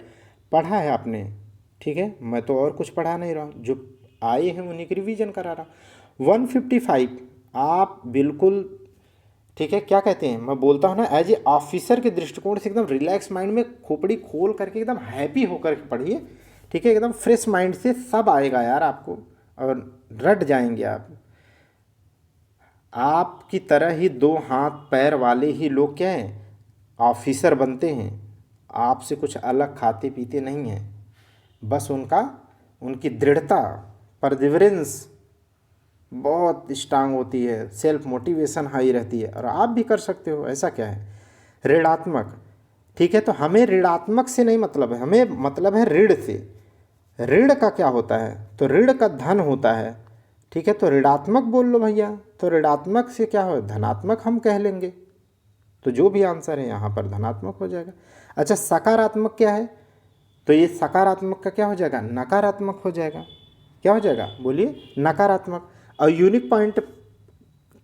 पढ़ा है आपने, ठीक है। मैं तो और कुछ पढ़ा नहीं रहा हूँ, जो आए हैं उन्हीं की रिवीजन करा रहा हूँ। 155 आप बिल्कुल ठीक है, क्या कहते हैं, मैं बोलता हूँ ना एज ए ऑफिसर के दृष्टिकोण से एकदम रिलैक्स माइंड में खोपड़ी खोल करके एकदम हैप्पी होकर के पढ़िए, ठीक है। एकदम फ्रेश माइंड से सब आएगा यार आपको, और रट जाएंगे आप। आपकी तरह ही दो हाथ पैर वाले ही लोग क्या हैं, ऑफिसर बनते हैं। आपसे कुछ अलग खाते पीते नहीं हैं, बस उनकी दृढ़ता, परसिवरेंस बहुत स्ट्रांग होती है, सेल्फ मोटिवेशन हाई रहती है, और आप भी कर सकते हो। ऐसा क्या है, ऋणात्मक, ठीक है। तो हमें ऋणात्मक से नहीं मतलब है, हमें मतलब है ऋण से। ऋण का क्या होता है, तो ऋण का धन होता है, ठीक है। तो ऋणात्मक बोल लो भैया, तो ऋणात्मक से क्या हो, धनात्मक हम कह लेंगे। तो जो भी आंसर है यहाँ पर धनात्मक हो जाएगा। अच्छा, सकारात्मक क्या है, तो ये सकारात्मक का क्या हो जाएगा, नकारात्मक हो जाएगा। क्या हो जाएगा, बोलिए, नकारात्मक। और यूनिक पॉइंट,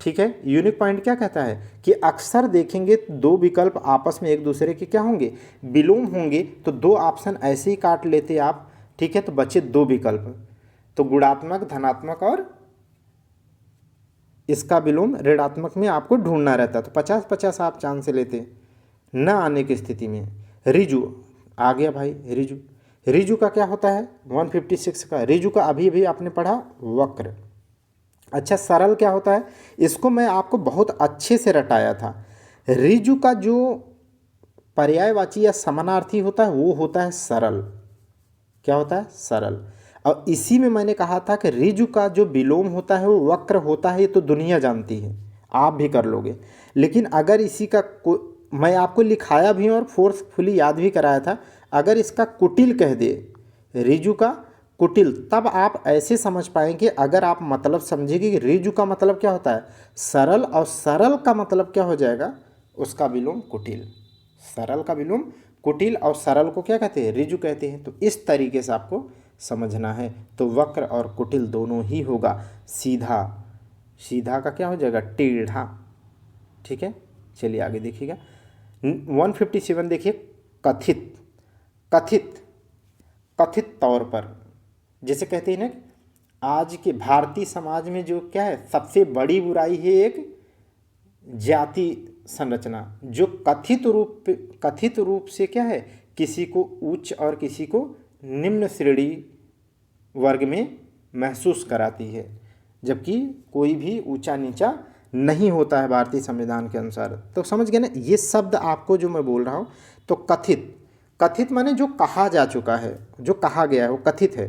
ठीक है, यूनिक पॉइंट क्या कहता है कि अक्सर देखेंगे दो विकल्प आपस में एक दूसरे के क्या होंगे, विलोम होंगे, तो दो ऑप्शन ऐसे ही काट लेते आप, ठीक है। तो बचे दो विकल्प, तो गुणात्मक, धनात्मक, और इसका विलोम ऋणात्मक में आपको ढूंढना रहता। तो 50-50 आप चांस लेते न आने की स्थिति में। रिजु आ गया भाई, रिजु। रिजु का क्या होता है, 156 का रिजु का अभी भी आपने पढ़ा, वक्र। अच्छा, सरल क्या होता है, इसको मैं आपको बहुत अच्छे से रटाया था। रिजु का जो पर्यायवाची या समानार्थी होता है वो होता है सरल। क्या होता है, सरल। और इसी में मैंने कहा था कि रिजु का जो विलोम होता है वो वक्र होता है, ये तो दुनिया जानती है, आप भी कर लोगे। लेकिन अगर इसी का मैं आपको लिखाया भी और फोर्सफुली याद भी कराया था, अगर इसका कुटिल कह दे, रिजु का कुटिल, तब आप ऐसे समझ पाएंगे, अगर आप मतलब समझेंगे कि रिजु का मतलब क्या होता है, सरल, और सरल का मतलब क्या हो जाएगा, उसका विलोम कुटिल। सरल का विलोम कुटिल, और सरल को क्या कहते हैं, रिजु कहते हैं। तो इस तरीके से आपको समझना है। तो वक्र और कुटिल दोनों ही होगा। सीधा, सीधा का क्या हो जाएगा, टेढ़ा, ठीक है। चलिए आगे देखिएगा, 157 देखिए, कथित। कथित, कथित तौर पर, जैसे कहते हैं ना, आज के भारतीय समाज में जो क्या है, सबसे बड़ी बुराई है एक जाति संरचना, जो कथित रूप से क्या है, किसी को उच्च और किसी को निम्न श्रेणी वर्ग में महसूस कराती है, जबकि कोई भी ऊंचा नीचा नहीं होता है भारतीय संविधान के अनुसार। तो समझ गए ना, ये शब्द आपको जो मैं बोल रहा हूँ, तो कथित, कथित माने जो कहा जा चुका है, जो कहा गया है वो कथित है।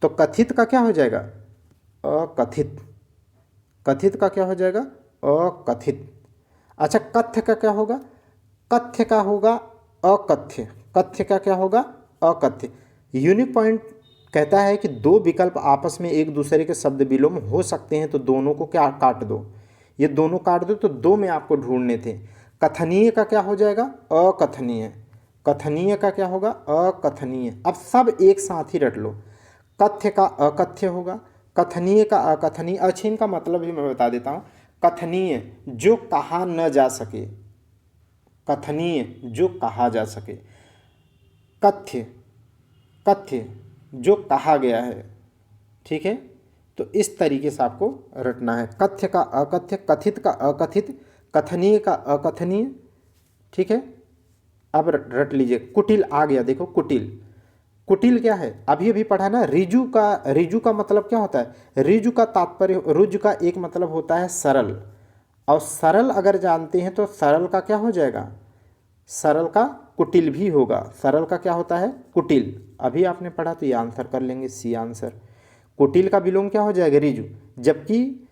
तो कथित का क्या हो जाएगा, अकथित। कथित का क्या हो जाएगा, अकथित। अच्छा, कथ्य का क्या होगा, कथ्य का होगा अकथ्य। कथ्य का क्या होगा, अकथ्य। यूनिक पॉइंट कहता है कि दो विकल्प आपस में एक दूसरे के शब्द विलोम हो सकते हैं, तो दोनों को क्या काट दो, ये दोनों काट दो, तो दो में आपको ढूंढने थे। कथनीय का क्या हो जाएगा, अकथनीय। कथनीय का क्या होगा, अकथनीय। अब सब एक साथ ही रट लो, कथ्य का अकथ्य होगा, कथनीय का अकथनीय। अच्छा, इनका मतलब भी मैं बता देता हूँ। कथनीय जो कहा न जा सके, कथनीय जो कहा जा सके। कथ्य, कथ्य जो कहा गया है, ठीक है। तो इस तरीके से आपको रटना है, कथ्य का अकथ्य, कथित का अकथित, कथनीय का अकथनीय, ठीक है। अब रट लीजिए, कुटिल आ गया, देखो कुटिल। कुटिल क्या है, अभी अभी पढ़ा ना, रिजु का मतलब क्या होता है, रिजु का तात्पर्य, रुजु का एक मतलब होता है सरल, और सरल अगर जानते हैं तो सरल का क्या हो जाएगा, सरल का कुटिल भी होगा। सरल का क्या होता है, कुटिल। अभी आपने पढ़ा तो ये आंसर कर लेंगे, सी आंसर। कुटिल का विलोम क्या हो जाएगा, रिजु। जबकि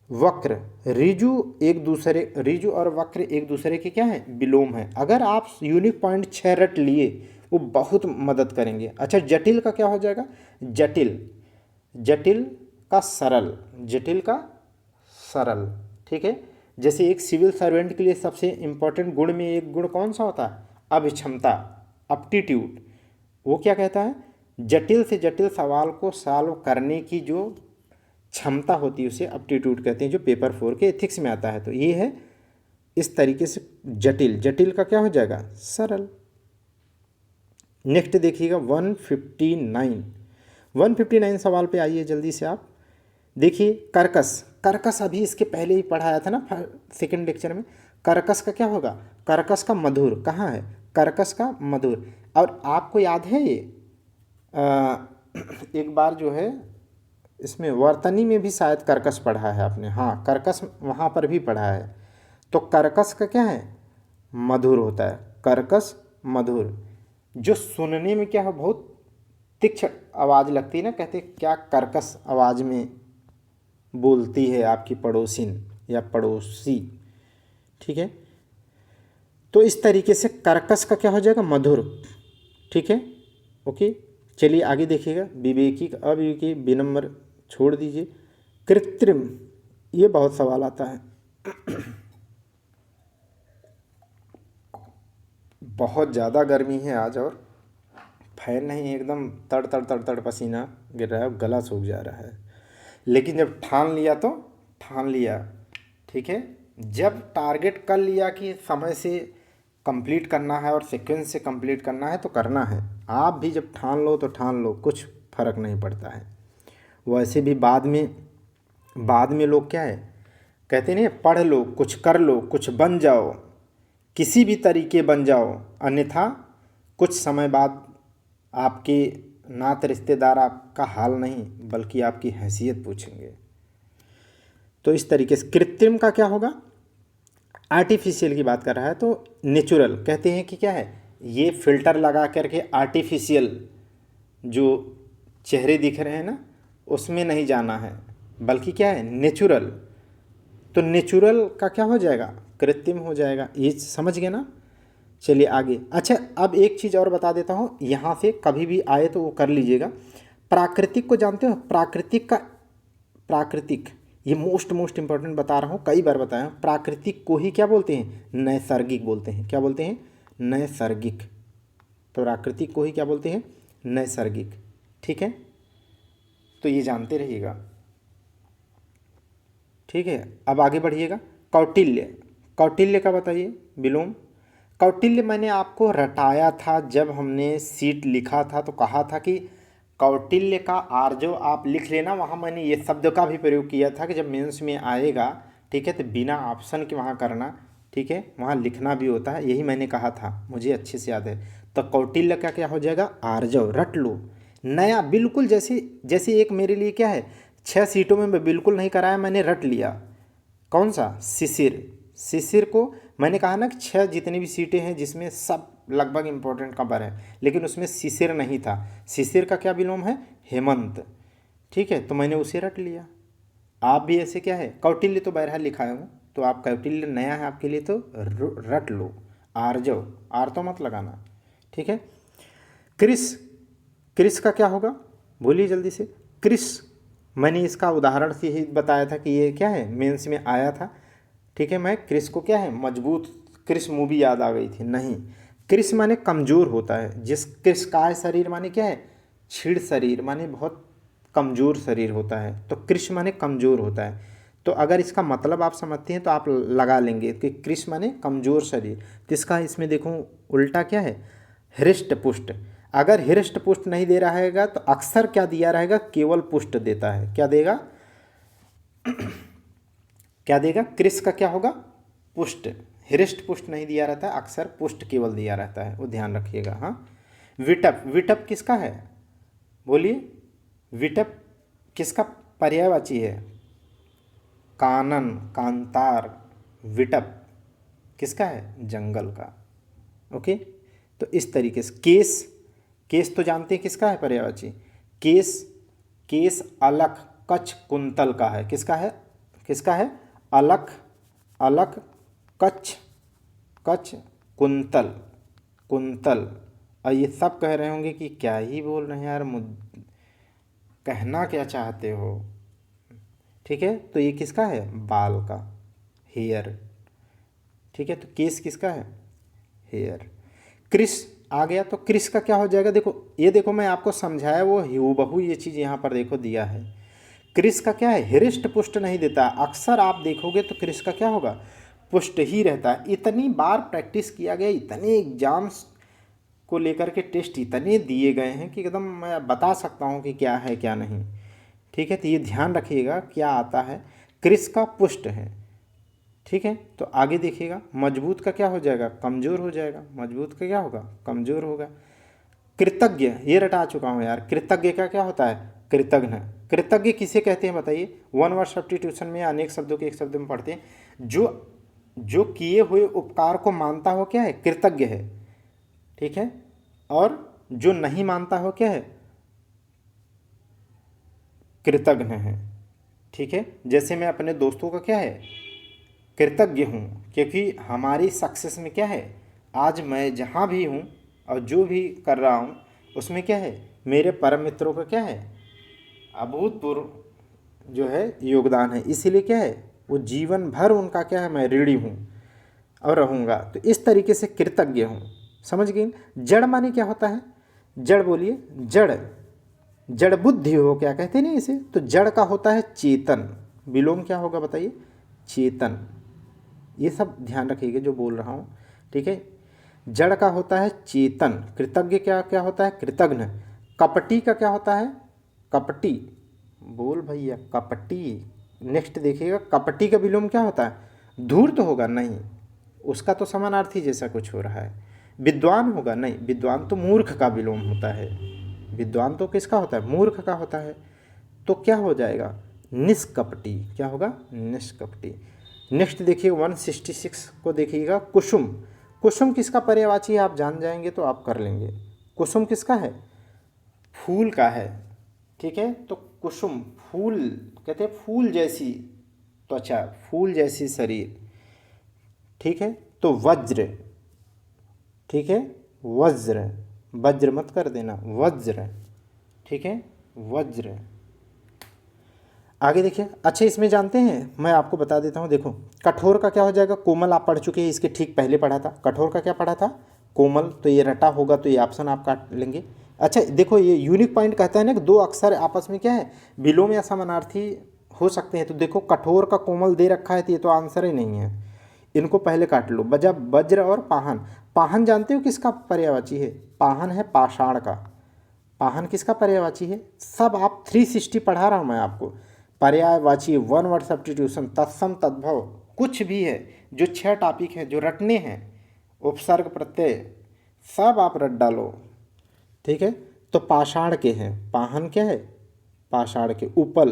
वक्र, रिजु और वक्र एक दूसरे के क्या है, विलोम है। अगर आप यूनिक पॉइंट 6 रट लिए वो बहुत मदद करेंगे। अच्छा, जटिल का क्या हो जाएगा, जटिल। जटिल का सरल, जटिल का सरल, ठीक है। जैसे एक सिविल सर्वेंट के लिए सबसे इंपॉर्टेंट गुण में एक गुण कौन सा होता है, अभिक्षमता, अप्टीट्यूड। वो क्या कहता है, जटिल से जटिल सवाल को सॉल्व करने की जो क्षमता होती है उसे अप्टीट्यूड कहते हैं, जो पेपर 4 के एथिक्स में आता है। तो ये है इस तरीके से जटिल, जटिल का क्या हो जाएगा, सरल। नेक्स्ट देखिएगा 159, 159 सवाल पे आइए जल्दी से आप देखिए। कर्कश, कर्कश अभी इसके पहले ही पढ़ाया था ना सेकंड लेक्चर में। कर्कश का क्या होगा, कर्कश का मधुर, कहाँ है कर्कश का मधुर। और आपको याद है ये एक बार जो है इसमें वर्तनी में भी शायद कर्कश पढ़ा है आपने, हाँ कर्कश वहाँ पर भी पढ़ा है। तो कर्कश का क्या है, मधुर होता है, कर्कश मधुर, जो सुनने में क्या है बहुत तीक्ष्ण आवाज़ लगती है ना, कहते क्या कर्कश आवाज़ में बोलती है आपकी पड़ोसिन या पड़ोसी, ठीक है। तो इस तरीके से कर्कश का क्या हो जाएगा, मधुर, ठीक है, ओके। चलिए आगे देखिएगा, विवेकी अविवेकी विनम्र छोड़ दीजिए। कृत्रिम, ये बहुत सवाल आता है बहुत ज़्यादा गर्मी है आज, और फैन नहीं, एकदम तड़ तड़ तड़ तड़ पसीना गिर रहा है, गला सूख जा रहा है। लेकिन जब ठान लिया तो ठान लिया, ठीक है। जब टारगेट कर लिया कि समय से कंप्लीट करना है और सीक्वेंस से कंप्लीट करना है तो करना है। आप भी जब ठान लो तो ठान लो, कुछ फ़र्क नहीं पड़ता है। वैसे भी बाद में लोग क्या है कहते नहीं, पढ़ लो, कुछ कर लो, कुछ बन जाओ, किसी भी तरीके बन जाओ, अन्यथा कुछ समय बाद आपके नात रिश्तेदार आपका हाल नहीं बल्कि आपकी हैसियत पूछेंगे। तो इस तरीके से कृत्रिम का क्या होगा, आर्टिफिशियल की बात कर रहा है। तो नेचुरल कहते हैं कि क्या है, ये फिल्टर लगा करके आर्टिफिशियल जो चेहरे दिख रहे हैं ना उसमें नहीं जाना है, बल्कि क्या है नेचुरल। तो नेचुरल का क्या हो जाएगा, कृत्रिम हो जाएगा, ये समझ गए ना। चलिए आगे। अच्छा अब एक चीज़ और बता देता हूँ, यहाँ से कभी भी आए तो वो कर लीजिएगा। प्राकृतिक को जानते हो, प्राकृतिक का, प्राकृतिक ये मोस्ट इंपॉर्टेंट बता रहा हूँ, कई बार बताया हूँ। प्राकृतिक को ही क्या बोलते हैं, नैसर्गिक बोलते हैं। क्या बोलते हैं, नैसर्गिक। तो प्राकृतिक को ही क्या बोलते हैं, नैसर्गिक, ठीक है। तो ये जानते रहिएगा, ठीक है। अब आगे बढ़िएगा। कौटिल्य, कौटिल्य का बताइए, विलोम। कौटिल्य मैंने आपको रटाया था जब हमने सीट लिखा था, तो कहा था कि कौटिल्य का आर्जव आप लिख लेना। वहाँ मैंने ये शब्द का भी प्रयोग किया था कि जब मेंस में आएगा, ठीक है, तो बिना ऑप्शन के वहाँ करना, ठीक है, वहाँ लिखना भी होता है, यही मैंने कहा था, मुझे अच्छे से याद है। तो कौटिल्य का क्या हो जाएगा, आर्जव, रट लो। नया बिल्कुल, जैसे एक मेरे लिए क्या है, 6 सीटों में मैं बिल्कुल नहीं कराया, मैंने रट लिया। कौन सा, शिशिर। शिशिर को मैंने कहा ना कि 6 जितनी भी सीटें हैं जिसमें सब लगभग इम्पोर्टेंट कवर है, लेकिन उसमें शिशिर नहीं था। शिशिर का क्या विलोम है, हेमंत, ठीक है, तो मैंने उसे रट लिया। आप भी ऐसे क्या है, कौटिल्य तो बहरहाल लिखाया हूँ, तो आप कौटिल्य नया है आपके लिए तो रट लो। आर्जव, आर तो मत लगाना, ठीक है। कृष, कृष का क्या होगा, बोलिए जल्दी से। कृष, मैंने इसका उदाहरण से ही बताया था कि ये क्या है, मेंस में आया था, ठीक है। मैं कृष को क्या है, मजबूत, कृष मूवी याद आ गई थी, नहीं। कृष माने कमज़ोर होता है, जिस कृष काय शरीर माने क्या है, छीड़ शरीर माने बहुत कमज़ोर शरीर होता है, तो कृष माने कमज़ोर होता है। तो अगर इसका मतलब आप समझते हैं तो आप लगा लेंगे कि कृष माने कमज़ोर शरीर। तो इसका इसमें देखो उल्टा क्या है, हृष्ट पुष्ट। अगर हृष्ट पुष्ट नहीं दे रहा है तो अक्सर क्या दिया रहेगा, केवल पुष्ट देता है। क्या देगा, क्या देगा, कृष का क्या होगा, पुष्ट। हृष्ट पुष्ट नहीं दिया रहता है, अक्सर पुष्ट केवल दिया रहता है, वो ध्यान रखिएगा। हाँ, विटप, विटप किसका है, बोलिए। विटप किसका पर्यायवाची है, कानन, कांतार। विटप किसका है, जंगल का, ओके। तो इस तरीके से केस, केस तो जानते हैं किसका है पर्यायवाची, केस। केस अलख, कच्छ, कुंतल का है, किसका है, किसका है, अलख, अलख, कच्छ, कच्छ, कुंतल, कुंतल। और ये सब कह रहे होंगे कि क्या ही बोल रहे हैं यार, कहना क्या चाहते हो, ठीक है। तो ये किसका है, बाल का, हेयर, ठीक है। तो केस किसका है, हेयर। कृष आ गया, तो कृष का क्या हो जाएगा, देखो ये देखो मैं आपको समझाया वो हूबहू ये चीज़ यहाँ पर देखो दिया है। कृष का क्या है, हृष्ट पुष्ट नहीं देता, अक्सर आप देखोगे तो कृष का क्या होगा, पुष्ट ही रहता है। इतनी बार प्रैक्टिस किया गया, इतने एग्जाम्स को लेकर के टेस्ट इतने दिए गए हैं कि एकदम मैं बता सकता हूँ कि क्या है क्या नहीं। ठीक है, तो ये ध्यान रखिएगा क्या आता है। कृष का पुष्ट है। ठीक है, तो आगे देखिएगा, मजबूत का क्या हो जाएगा, कमज़ोर हो जाएगा। मजबूत का क्या होगा, कमज़ोर होगा। कृतज्ञ, ये रटा चुका हूँ यार। कृतज्ञ का क्या होता है, कृतघ्न। कृतज्ञ किसे कहते हैं बताइए। वन वर्ड सब्स्टिट्यूशन में अनेक शब्दों के एक शब्द में पढ़ते हैं। जो किए हुए उपकार को मानता हो क्या है, कृतज्ञ है। ठीक है, और जो नहीं मानता हो क्या है, कृतघ्न है। ठीक है, जैसे मैं अपने दोस्तों का क्या है, कृतज्ञ हूँ, क्योंकि हमारी सक्सेस में क्या है, आज मैं जहाँ भी हूँ और जो भी कर रहा हूँ उसमें क्या है, मेरे परम मित्रों का क्या है, अभूतपूर्व जो है योगदान है। इसीलिए क्या है, वो जीवन भर उनका क्या है, मैं ऋणी हूँ और रहूँगा। तो इस तरीके से कृतज्ञ हूँ। समझ गए। जड़ माने क्या होता है, जड़ बोलिए, जड़, जड़ बुद्धि हो क्या कहते नहीं इसे। तो जड़ का होता है चेतन। विलोम क्या होगा बताइए, चेतन। ये सब ध्यान रखिएगा जो बोल रहा हूँ। ठीक है, जड़ का होता है चेतन। कृतज्ञ क्या क्या होता है, कृतघ्न। कपटी का क्या होता है, कपटी। बोल भैया, कपटी। नेक्स्ट देखिएगा, कपटी का विलोम क्या होता है, धूर्त होगा नहीं, उसका तो समानार्थी जैसा कुछ हो रहा है। विद्वान होगा नहीं, विद्वान तो मूर्ख का विलोम होता है। विद्वान तो किसका होता है, मूर्ख का होता है। तो क्या हो जाएगा, निष्कपटी। क्या होगा, निष्कपटी। नेक्स्ट देखिए 166 को देखिएगा, कुसुम। कुसुम किसका पर्यायवाची है आप जान जाएंगे तो आप कर लेंगे। कुसुम किसका है, फूल का है। ठीक है, तो कुसुम फूल कहते हैं, फूल जैसी त्वचा, फूल जैसी शरीर। ठीक है, तो वज्र। ठीक है, वज्र, वज्र मत कर देना, वज्र। ठीक है, वज्र। आगे देखिए, अच्छा इसमें जानते हैं, मैं आपको बता देता हूँ। देखो, कठोर का क्या हो जाएगा, कोमल। आप पढ़ चुके हैं, इसके ठीक पहले पढ़ा था। कठोर का क्या पढ़ा था, कोमल। तो ये रटा होगा, तो ये ऑप्शन आप काट लेंगे। अच्छा देखो, ये यूनिक पॉइंट कहता है ना कि दो अक्षर आपस में क्या है, विलोम या समानार्थी हो सकते हैं। तो देखो, कठोर का कोमल दे रखा है, तो ये तो आंसर ही नहीं है। इनको पहले काट लो। जब वज्र और पाहन, पाहन जानते हो किसका पर्यायवाची है, पाहन है पाषाण का। पाहन किसका पर्यायवाची है, सब आप 360 पढ़ा रहा हूँ मैं आपको। पर्यायवाची, वन वर्ड सब्स्टिट्यूशन, तत्सम, तद्भव, कुछ भी है जो 6 टॉपिक हैं जो रटने हैं, उपसर्ग प्रत्यय सब आप रट डालो। ठीक है, तो पाषाण के हैं, पाहन क्या है, पाषाण के। उपल,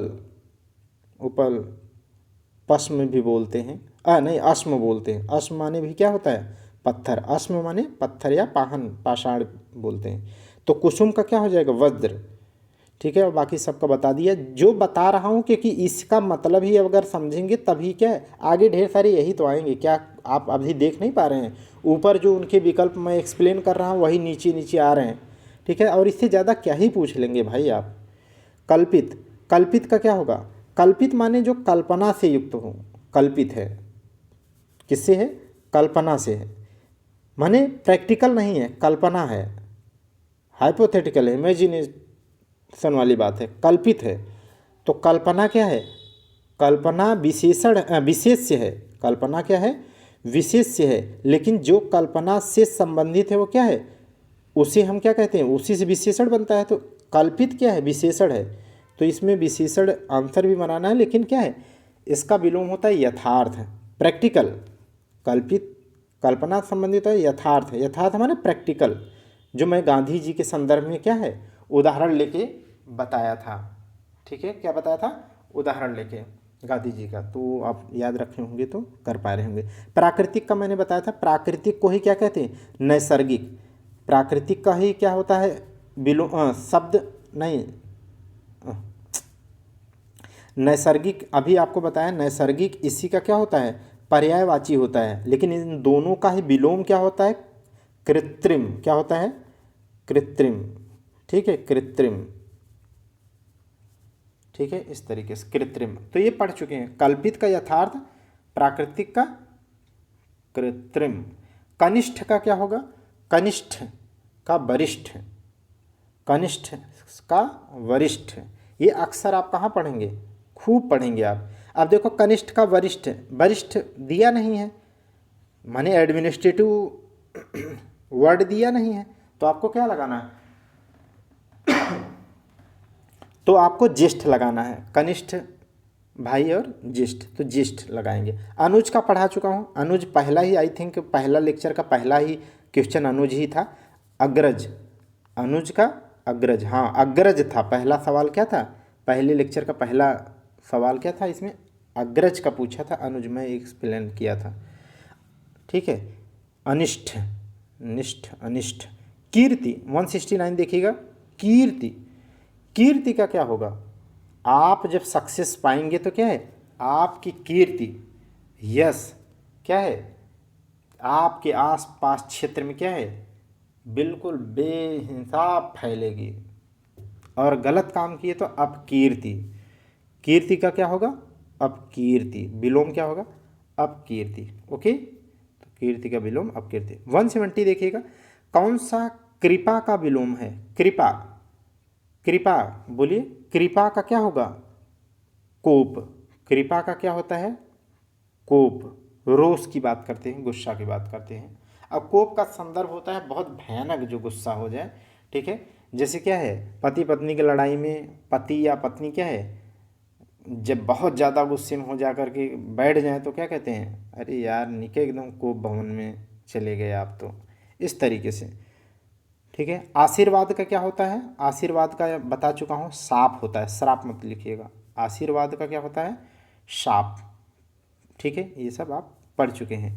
उपल, पश्म भी बोलते हैं, नहीं अश्म बोलते हैं। अश्म माने भी क्या होता है, पत्थर। अश्म माने पत्थर या पाहन, पाषाण बोलते हैं। तो कुसुम का क्या हो जाएगा, वज्र। ठीक है, और बाकी सबका बता दिया जो बता रहा हूँ, क्योंकि इसका मतलब ही अगर समझेंगे तभी क्या है, आगे ढेर सारे यही तो आएंगे। क्या आप अभी देख नहीं पा रहे हैं, ऊपर जो उनके विकल्प मैं एक्सप्लेन कर रहा हूँ वही नीचे नीचे आ रहे हैं। ठीक है, और इससे ज़्यादा क्या ही पूछ लेंगे भाई आप। कल्पित, कल्पित का क्या होगा, कल्पित माने जो कल्पना से युक्त हो, कल्पित है। किससे है, कल्पना से है, माने प्रैक्टिकल नहीं है, कल्पना है, हाइपोथेटिकल है, इमेजिनेशन वाली बात है, कल्पित है। तो कल्पना क्या है, कल्पना विशेषण, विशेष्य है। कल्पना क्या है, विशेष्य है। लेकिन जो कल्पना से संबंधित है वो क्या है, उसे हम क्या कहते हैं, उसी से विशेषण बनता है। तो कल्पित क्या है, विशेषण है। तो इसमें विशेषण आंसर भी बनाना है, लेकिन क्या है, इसका विलोम होता है यथार्थ, प्रैक्टिकल। कल्पित कल्पना संबंधित है, यथार्थ है। यथार्थ माने प्रैक्टिकल, जो मैं गांधी जी के संदर्भ में क्या है, उदाहरण लेके बताया था। ठीक है, क्या बताया था, उदाहरण लेके गांधी जी का। तो आप याद रखे होंगे तो कर पा रहे होंगे। प्राकृतिक का मैंने बताया था, प्राकृतिक को ही क्या कहते हैं, नैसर्गिक। प्राकृतिक का ही क्या होता है, शब्द नहीं, नैसर्गिक अभी आपको बताया। नैसर्गिक इसी का क्या होता है, पर्यायवाची होता है। लेकिन इन दोनों का ही विलोम क्या होता है, कृत्रिम। क्या होता है, कृत्रिम। ठीक है, कृत्रिम। ठीक है, इस तरीके से कृत्रिम। तो ये पढ़ चुके हैं, कल्पित का यथार्थ, प्राकृतिक का कृत्रिम। कनिष्ठ का क्या होगा, कनिष्ठ का वरिष्ठ, कनिष्ठ का वरिष्ठ। ये अक्सर आप कहाँ पढ़ेंगे, खूब पढ़ेंगे आप। अब देखो, कनिष्ठ का वरिष्ठ, वरिष्ठ दिया नहीं है, माने एडमिनिस्ट्रेटिव वर्ड दिया नहीं है, तो आपको क्या लगाना है, तो आपको ज्येष्ठ लगाना है, कनिष्ठ भाई और ज्येष्ठ, तो ज्येष्ठ लगाएंगे। अनुज का पढ़ा चुका हूँ, अनुज पहला ही, आई थिंक पहला लेक्चर का पहला ही क्वेश्चन अनुज ही था। अग्रज, अनुज का अग्रज, हाँ अग्रज था, पहला सवाल क्या था, पहले लेक्चर का पहला सवाल क्या था, इसमें अग्रज का पूछा था, अनुज में एक्सप्लेन किया था। ठीक है, अनिष्ठ, निष्ठ, अनिष्ठ। कीर्ति 169 देखिएगा, कीर्ति, कीर्ति का क्या होगा, आप जब सक्सेस पाएंगे तो क्या है, आपकी कीर्ति, यश क्या है, आपके आसपास क्षेत्र में क्या है, बिल्कुल बेहिसाब फैलेगी, और गलत काम किए तो अपकीर्ति, कीर्ति का क्या होगा, अपकीर्ति, विलोम क्या होगा, अपकीर्ति। ओके, तो कीर्ति का विलोम अपकीर्ति। 170 देखिएगा, कौन सा कृपा का विलोम है, कृपा, कृपा बोलिए, कृपा का क्या होगा, कोप, कृपा का क्या होता है, कोप, रोष की बात करते हैं, गुस्सा की बात करते हैं। अब कोप का संदर्भ होता है बहुत भयानक जो गुस्सा हो जाए, ठीक है, जैसे क्या है, पति पत्नी की लड़ाई में पति या पत्नी क्या है, जब बहुत ज़्यादा गुस्से में हो जा कर के बैठ जाए तो क्या कहते हैं, अरे यार निके एकदम कोप भवन में चले गए आप, तो इस तरीके से। ठीक है, आशीर्वाद का क्या होता है, आशीर्वाद का बता चुका हूँ, साप होता है, श्राप मत लिखिएगा, आशीर्वाद का क्या होता है, शाप। ठीक है, ये सब आप पढ़ चुके हैं।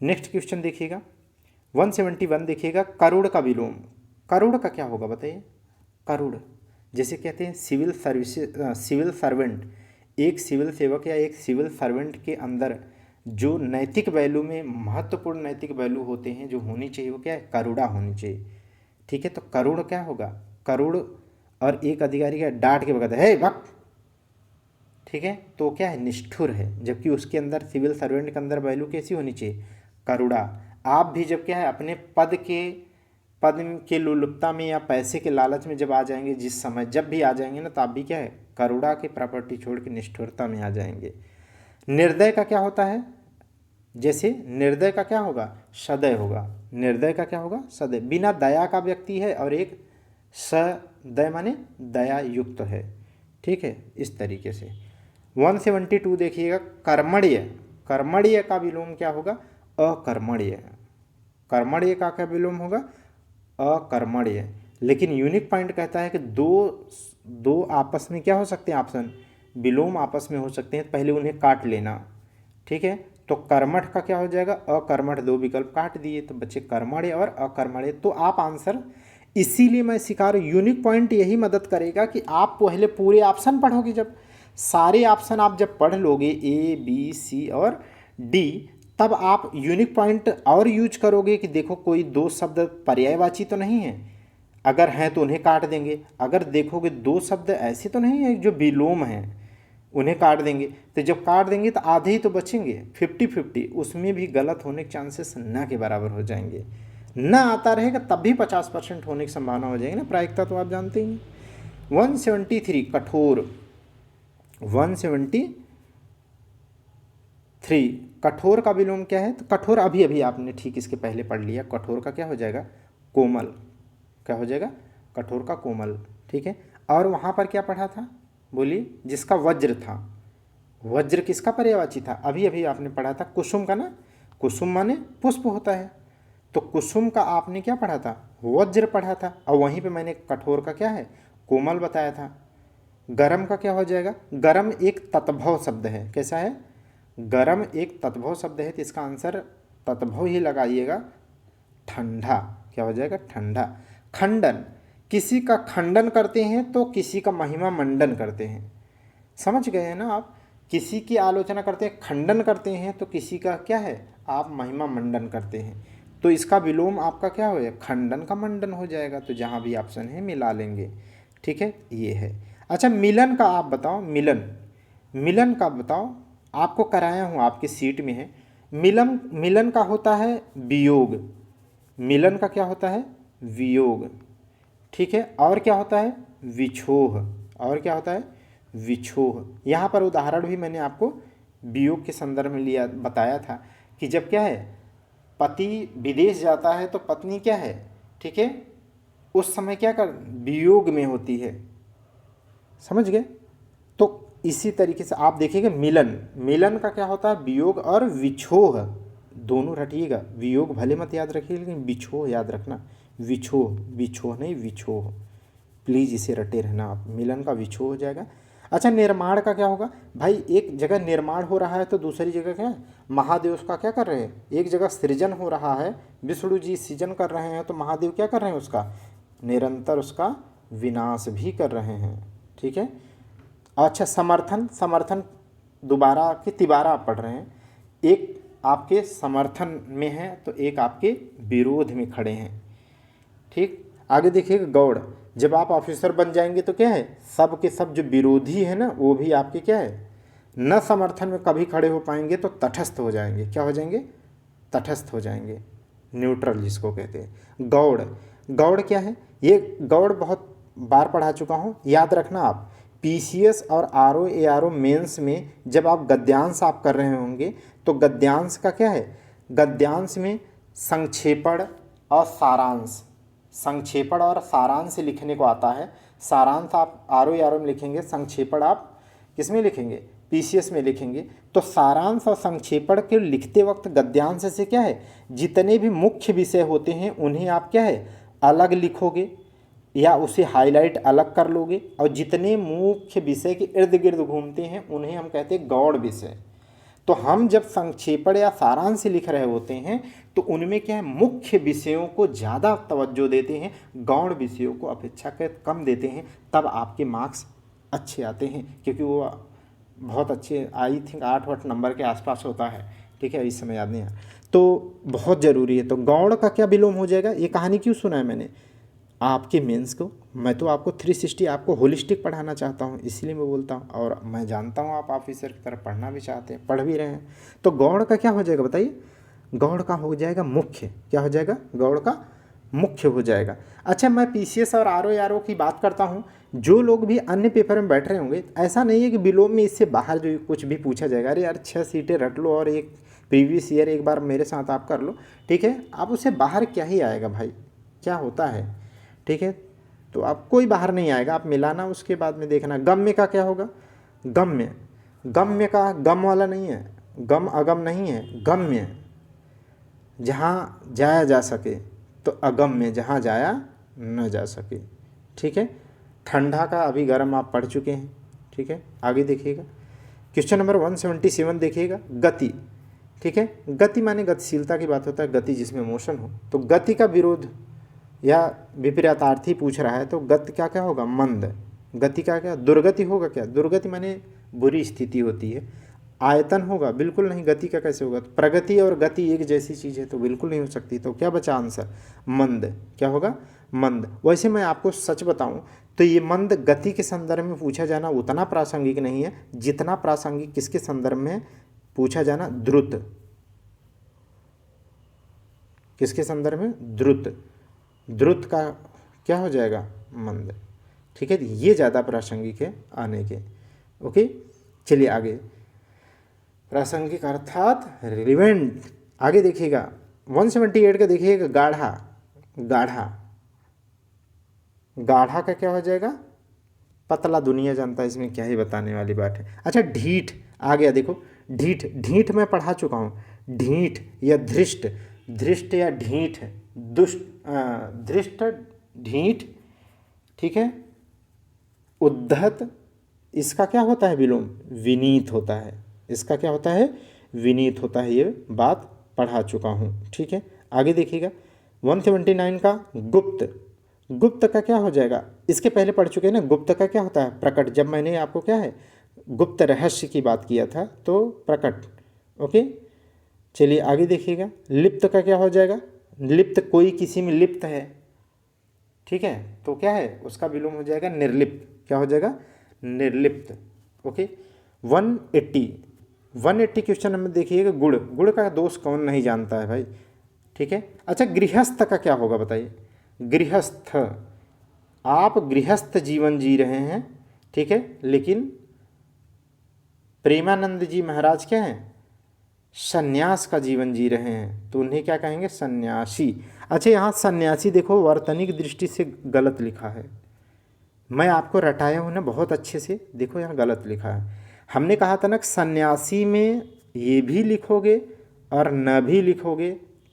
नेक्स्ट क्वेश्चन देखिएगा 171 देखिएगा, करोड़ का विलोम, करोड़ का क्या होगा बताइए, करोड़ जैसे कहते हैं सिविल सर्विसेज, सिविल सर्वेंट, एक सिविल सेवक या एक सिविल सर्वेंट के अंदर जो नैतिक वैल्यू में महत्वपूर्ण नैतिक वैल्यू होते हैं जो होनी चाहिए, वो क्या है, करुणा होनी चाहिए। ठीक है, तो करुण क्या होगा, करुण, और एक अधिकारी का डांट के बगैर है वक्त, ठीक है, तो क्या है, निष्ठुर है, जबकि उसके अंदर सिविल सर्वेंट के अंदर वैल्यू कैसी होनी चाहिए, करुणा। आप भी जब क्या है अपने पद के लोलुपता में या पैसे के लालच में जब आ जाएंगे, जिस समय जब भी आ जाएंगे ना, तो आप भी क्या है, करुणा की प्रॉपर्टी छोड़ के निष्ठुरता में आ जाएंगे। निर्दय का क्या होता है, जैसे निर्दय का क्या होगा, सदय होगा, निर्दय का क्या होगा, सदय, बिना दया का व्यक्ति है, और एक सदय माने दया युक्त है। ठीक है, इस तरीके से। 172 देखिएगा, कर्मण्य, कर्मण्य का विलोम क्या होगा, अकर्मण्य, कर्मण्य का क्या विलोम होगा, अकर्मण्य। लेकिन यूनिक पॉइंट कहता है कि दो आपस में क्या हो सकते हैं, ऑप्शन विलोम आपस में हो सकते हैं, पहले उन्हें काट लेना। ठीक है, तो कर्मठ का क्या हो जाएगा, अकर्मठ, दो विकल्प काट दिए तो बच्चे कर्मण्य और अकर्मण्य, तो आप आंसर, इसीलिए मैं सिखा रहा हूँ, यूनिक पॉइंट यही मदद करेगा कि आप पहले पूरे ऑप्शन पढ़ोगे, जब सारे ऑप्शन आप जब पढ़ लोगे ए बी सी और डी, तब आप यूनिक पॉइंट और यूज करोगे कि देखो कोई दो शब्द पर्यायवाची तो नहीं है, अगर हैं तो उन्हें काट देंगे, अगर देखोगे दो शब्द ऐसे तो नहीं है जो विलोम हैं, उन्हें काट देंगे, तो जब काट देंगे तो आधे ही तो बचेंगे, 50-50, उसमें भी गलत होने के चांसेस ना के बराबर हो जाएंगे, ना आता रहेगा तब भी 50% होने की संभावना हो जाएगी ना, प्रायिकता तो आप जानते ही हैं। 173 कठोर, 173 कठोर का विलोम क्या है, तो कठोर अभी अभी आपने ठीक इसके पहले पढ़ लिया, कठोर का क्या हो जाएगा, कोमल, क्या हो जाएगा, कठोर का कोमल। ठीक है, और वहाँ पर क्या पढ़ा था, बोलिए, जिसका वज्र था, वज्र किसका पर्यायवाची था, अभी अभी आपने पढ़ा था कुसुम का ना, कुसुम माने पुष्प होता है, तो कुसुम का आपने क्या पढ़ा था, वज्र पढ़ा था, और वहीं पे मैंने कठोर का क्या है, कोमल बताया था। गरम का क्या हो जाएगा, गरम एक तत्भव शब्द है, कैसा है, गरम एक तत्भव शब्द है, तो इसका आंसर तत्भव ही लगाइएगा, ठंडा, क्या हो जाएगा, ठंडा। खंडन, किसी का खंडन करते हैं तो किसी का महिमा मंडन करते हैं, समझ गए हैं ना आप, किसी की आलोचना करते हैं, खंडन करते हैं, तो किसी का क्या है, आप महिमा मंडन करते हैं, तो इसका विलोम आपका क्या हो जाएगा, खंडन का मंडन हो जाएगा, तो जहाँ भी ऑप्शन है मिला लेंगे। ठीक है, ये है। अच्छा, मिलन का आप बताओ, मिलन, मिलन का बताओ, आपको कराया हूँ, आपकी सीट में है, मिलन, मिलन का होता है वियोग, मिलन का क्या होता है, वियोग। ठीक है, और क्या होता है, विछोह, और क्या होता है, विछोह। यहाँ पर उदाहरण भी मैंने आपको वियोग के संदर्भ में लिया, बताया था कि जब क्या है, पति विदेश जाता है तो पत्नी क्या है, ठीक है, उस समय क्या कर वियोग में होती है, समझ गए। तो इसी तरीके से आप देखिएगा मिलन, मिलन का क्या होता है, वियोग और विछोह, दोनों रटिएगा, वियोग भले मत याद रखिए लेकिन विछोह याद रखना, विछोह, विछोह नहीं विछोह, प्लीज़ इसे रटे रहना आप, मिलन का विछोह हो जाएगा। अच्छा निर्माण का क्या होगा भाई, एक जगह निर्माण हो रहा है तो दूसरी जगह क्या है, महादेव उसका क्या कर रहे हैं, एक जगह सृजन हो रहा है, विष्णु जी सृजन कर रहे हैं तो महादेव क्या कर रहे हैं, उसका निरंतर उसका विनाश भी कर रहे हैं, ठीक है। अच्छा समर्थन, समर्थन दोबारा कि तिबारा आप पढ़ रहे हैं, एक आपके समर्थन में है तो एक आपके विरोध में खड़े हैं, ठीक। आगे देखिएगा गौड़, जब आप ऑफिसर बन जाएंगे तो क्या है, सब के सब जो विरोधी है ना वो भी आपके क्या है, न समर्थन में कभी खड़े हो पाएंगे तो तटस्थ हो जाएंगे, क्या हो जाएंगे, तटस्थ हो जाएंगे, न्यूट्रल जिसको कहते हैं। गौड़, गौड़ क्या है, ये गौड़ बहुत बार पढ़ा चुका हूँ, याद रखना आप, पीसीएस और आरओ एआरओ मेंस में जब आप गद्यांश आप कर रहे होंगे तो गद्यांश का क्या है, गद्यांश में संक्षेपण और सारांश, संक्षेपण और सारांश लिखने को आता है, सारांश आप आरओ एआरओ में लिखेंगे, संक्षेपण आप किस में लिखेंगे, पीसीएस में लिखेंगे। तो सारांश और संक्षेपण के लिखते वक्त गद्यांश से क्या है, जितने भी मुख्य विषय होते हैं उन्हें आप क्या है अलग लिखोगे या उसे हाईलाइट अलग कर लोगे, और जितने मुख्य विषय के इर्द गिर्द घूमते हैं उन्हें हम कहते हैं गौड़ विषय। तो हम जब संक्षेपण या सारांश लिख रहे होते हैं तो उनमें क्या है, मुख्य विषयों को ज़्यादा तवज्जो देते हैं, गौड़ विषयों को अपेक्षाकृत कम देते हैं, तब आपके मार्क्स अच्छे आते हैं, क्योंकि वो बहुत अच्छे आई थिंक 8 नंबर के आसपास होता है, ठीक है, इस समय याद नहीं है तो बहुत ज़रूरी है। तो गौड़ का क्या विलोम हो जाएगा, ये कहानी क्यों सुना है मैंने आपके मेंस को, मैं तो आपको 360 आपको होलिस्टिक पढ़ाना चाहता हूँ, इसलिए मैं बोलता हूँ, और मैं जानता हूँ आप ऑफिसर की तरफ पढ़ना भी चाहते हैं, पढ़ भी रहे हैं। तो गौड़ का क्या हो जाएगा बताइए, गौड़ का हो जाएगा मुख्य, क्या हो जाएगा, गौड़ का मुख्य हो जाएगा। अच्छा मैं पीसीएस और आरओ की बात करता हूँ, जो लोग भी अन्य पेपर में बैठ रहे होंगे, ऐसा नहीं है कि विलोम में इससे बाहर जो कुछ भी पूछा जाएगा, अरे यार 6 सीटें रट लो और एक प्रीवियस ईयर एक बार मेरे साथ आप कर लो, ठीक है, आप उससे बाहर क्या ही आएगा भाई, क्या होता है, ठीक है। तो आप कोई बाहर नहीं आएगा, आप मिलाना उसके बाद में देखना। गम्य का क्या होगा, गम्य, गम्य का गम वाला नहीं है, गम अगम नहीं है, गम्य जहाँ जाया जा सके, तो अगम्य जहाँ जाया न जा सके, ठीक है। ठंडा का अभी गर्म आप पढ़ चुके हैं, ठीक है। आगे देखिएगा क्वेश्चन नंबर 177 देखिएगा, गति, ठीक है, गति माने गतिशीलता की बात होता है, गति जिसमें मोशन हो, तो गति का विरोध या विपरीतार्थी पूछ रहा है तो गति का क्या होगा, मंद, गति का क्या दुर्गति होगा, क्या दुर्गति माने बुरी स्थिति होती है। आयतन होगा, बिल्कुल नहीं, गति का कैसे होगा, प्रगति और गति एक जैसी चीज़ है तो बिल्कुल नहीं हो सकती, तो क्या बचा आंसर, मंद, क्या होगा, मंद। वैसे मैं आपको सच बताऊं तो ये मंद गति के संदर्भ में पूछा जाना उतना प्रासंगिक नहीं है जितना प्रासंगिक किसके संदर्भ में पूछा जाना, द्रुत, किसके संदर्भ में, द्रुत, द्रुत का क्या हो जाएगा, मंद, ठीक है, ये ज़्यादा प्रासंगिक है आने के, ओके। चलिए आगे, प्रासंगिक अर्थात रिलेवेंट, आगे देखिएगा 178 का देखिएगा, गाढ़ा, गाढ़ा, गाढ़ा का क्या हो जाएगा, पतला, दुनिया जानता है, इसमें क्या ही बताने वाली बात है। अच्छा ढीठ आ गया, देखो ढीठ, ढीठ मैं पढ़ा चुका हूँ, ढीठ या धृष्ट, धृष्ट या ढीठ, दुष्ट, धृष्ट, ढीठ, ठीक है। उद्धत, इसका क्या होता है विलोम, विनीत होता है, इसका क्या होता है, विनीत होता है, ये बात पढ़ा चुका हूँ, ठीक है। आगे देखिएगा 179 का गुप्त, गुप्त का क्या हो जाएगा, इसके पहले पढ़ चुके हैं ना, गुप्त का क्या होता है, प्रकट, जब मैंने आपको क्या है गुप्त रहस्य की बात किया था तो प्रकट, ओके। चलिए आगे देखिएगा, लिप्त का क्या हो जाएगा, लिप्त, कोई किसी में लिप्त है, ठीक है, तो क्या है उसका विलोम हो जाएगा निर्लिप्त, क्या हो जाएगा, निर्लिप्त, ओके। 180 क्वेश्चन नंबर देखिएगा, गुड़, गुड़ का दोष कौन नहीं जानता है भाई, ठीक है। अच्छा गृहस्थ का क्या होगा बताइए, गृहस्थ, आप गृहस्थ जीवन जी रहे हैं, ठीक है, लेकिन प्रेमानंद जी महाराज क्या हैं, संन्यास का जीवन जी रहे हैं तो उन्हें क्या कहेंगे? सन्यासी। अच्छा, यहाँ सन्यासी देखो वर्तनिक दृष्टि से गलत लिखा है। मैं आपको रटाया हूँ ना बहुत अच्छे से, देखो यहाँ गलत लिखा है। हमने कहा था ना कि सन्यासी में ये भी लिखोगे और न भी लिखोगे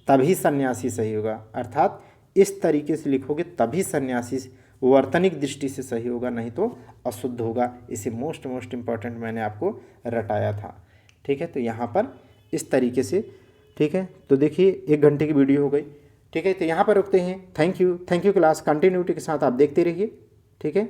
तभी सन्यासी सही होगा, अर्थात इस तरीके से लिखोगे तभी सन्यासी वर्तनिक दृष्टि से सही होगा, नहीं तो अशुद्ध होगा। इसे मोस्ट इम्पॉर्टेंट मैंने आपको रटाया था। ठीक है, तो यहाँ पर इस तरीके से। ठीक है, तो देखिए 1 घंटे की वीडियो हो गई। ठीक है, तो यहाँ पर रुकते हैं। थैंक यू क्लास कंटिन्यूटी के साथ आप देखते रहिए। ठीक है।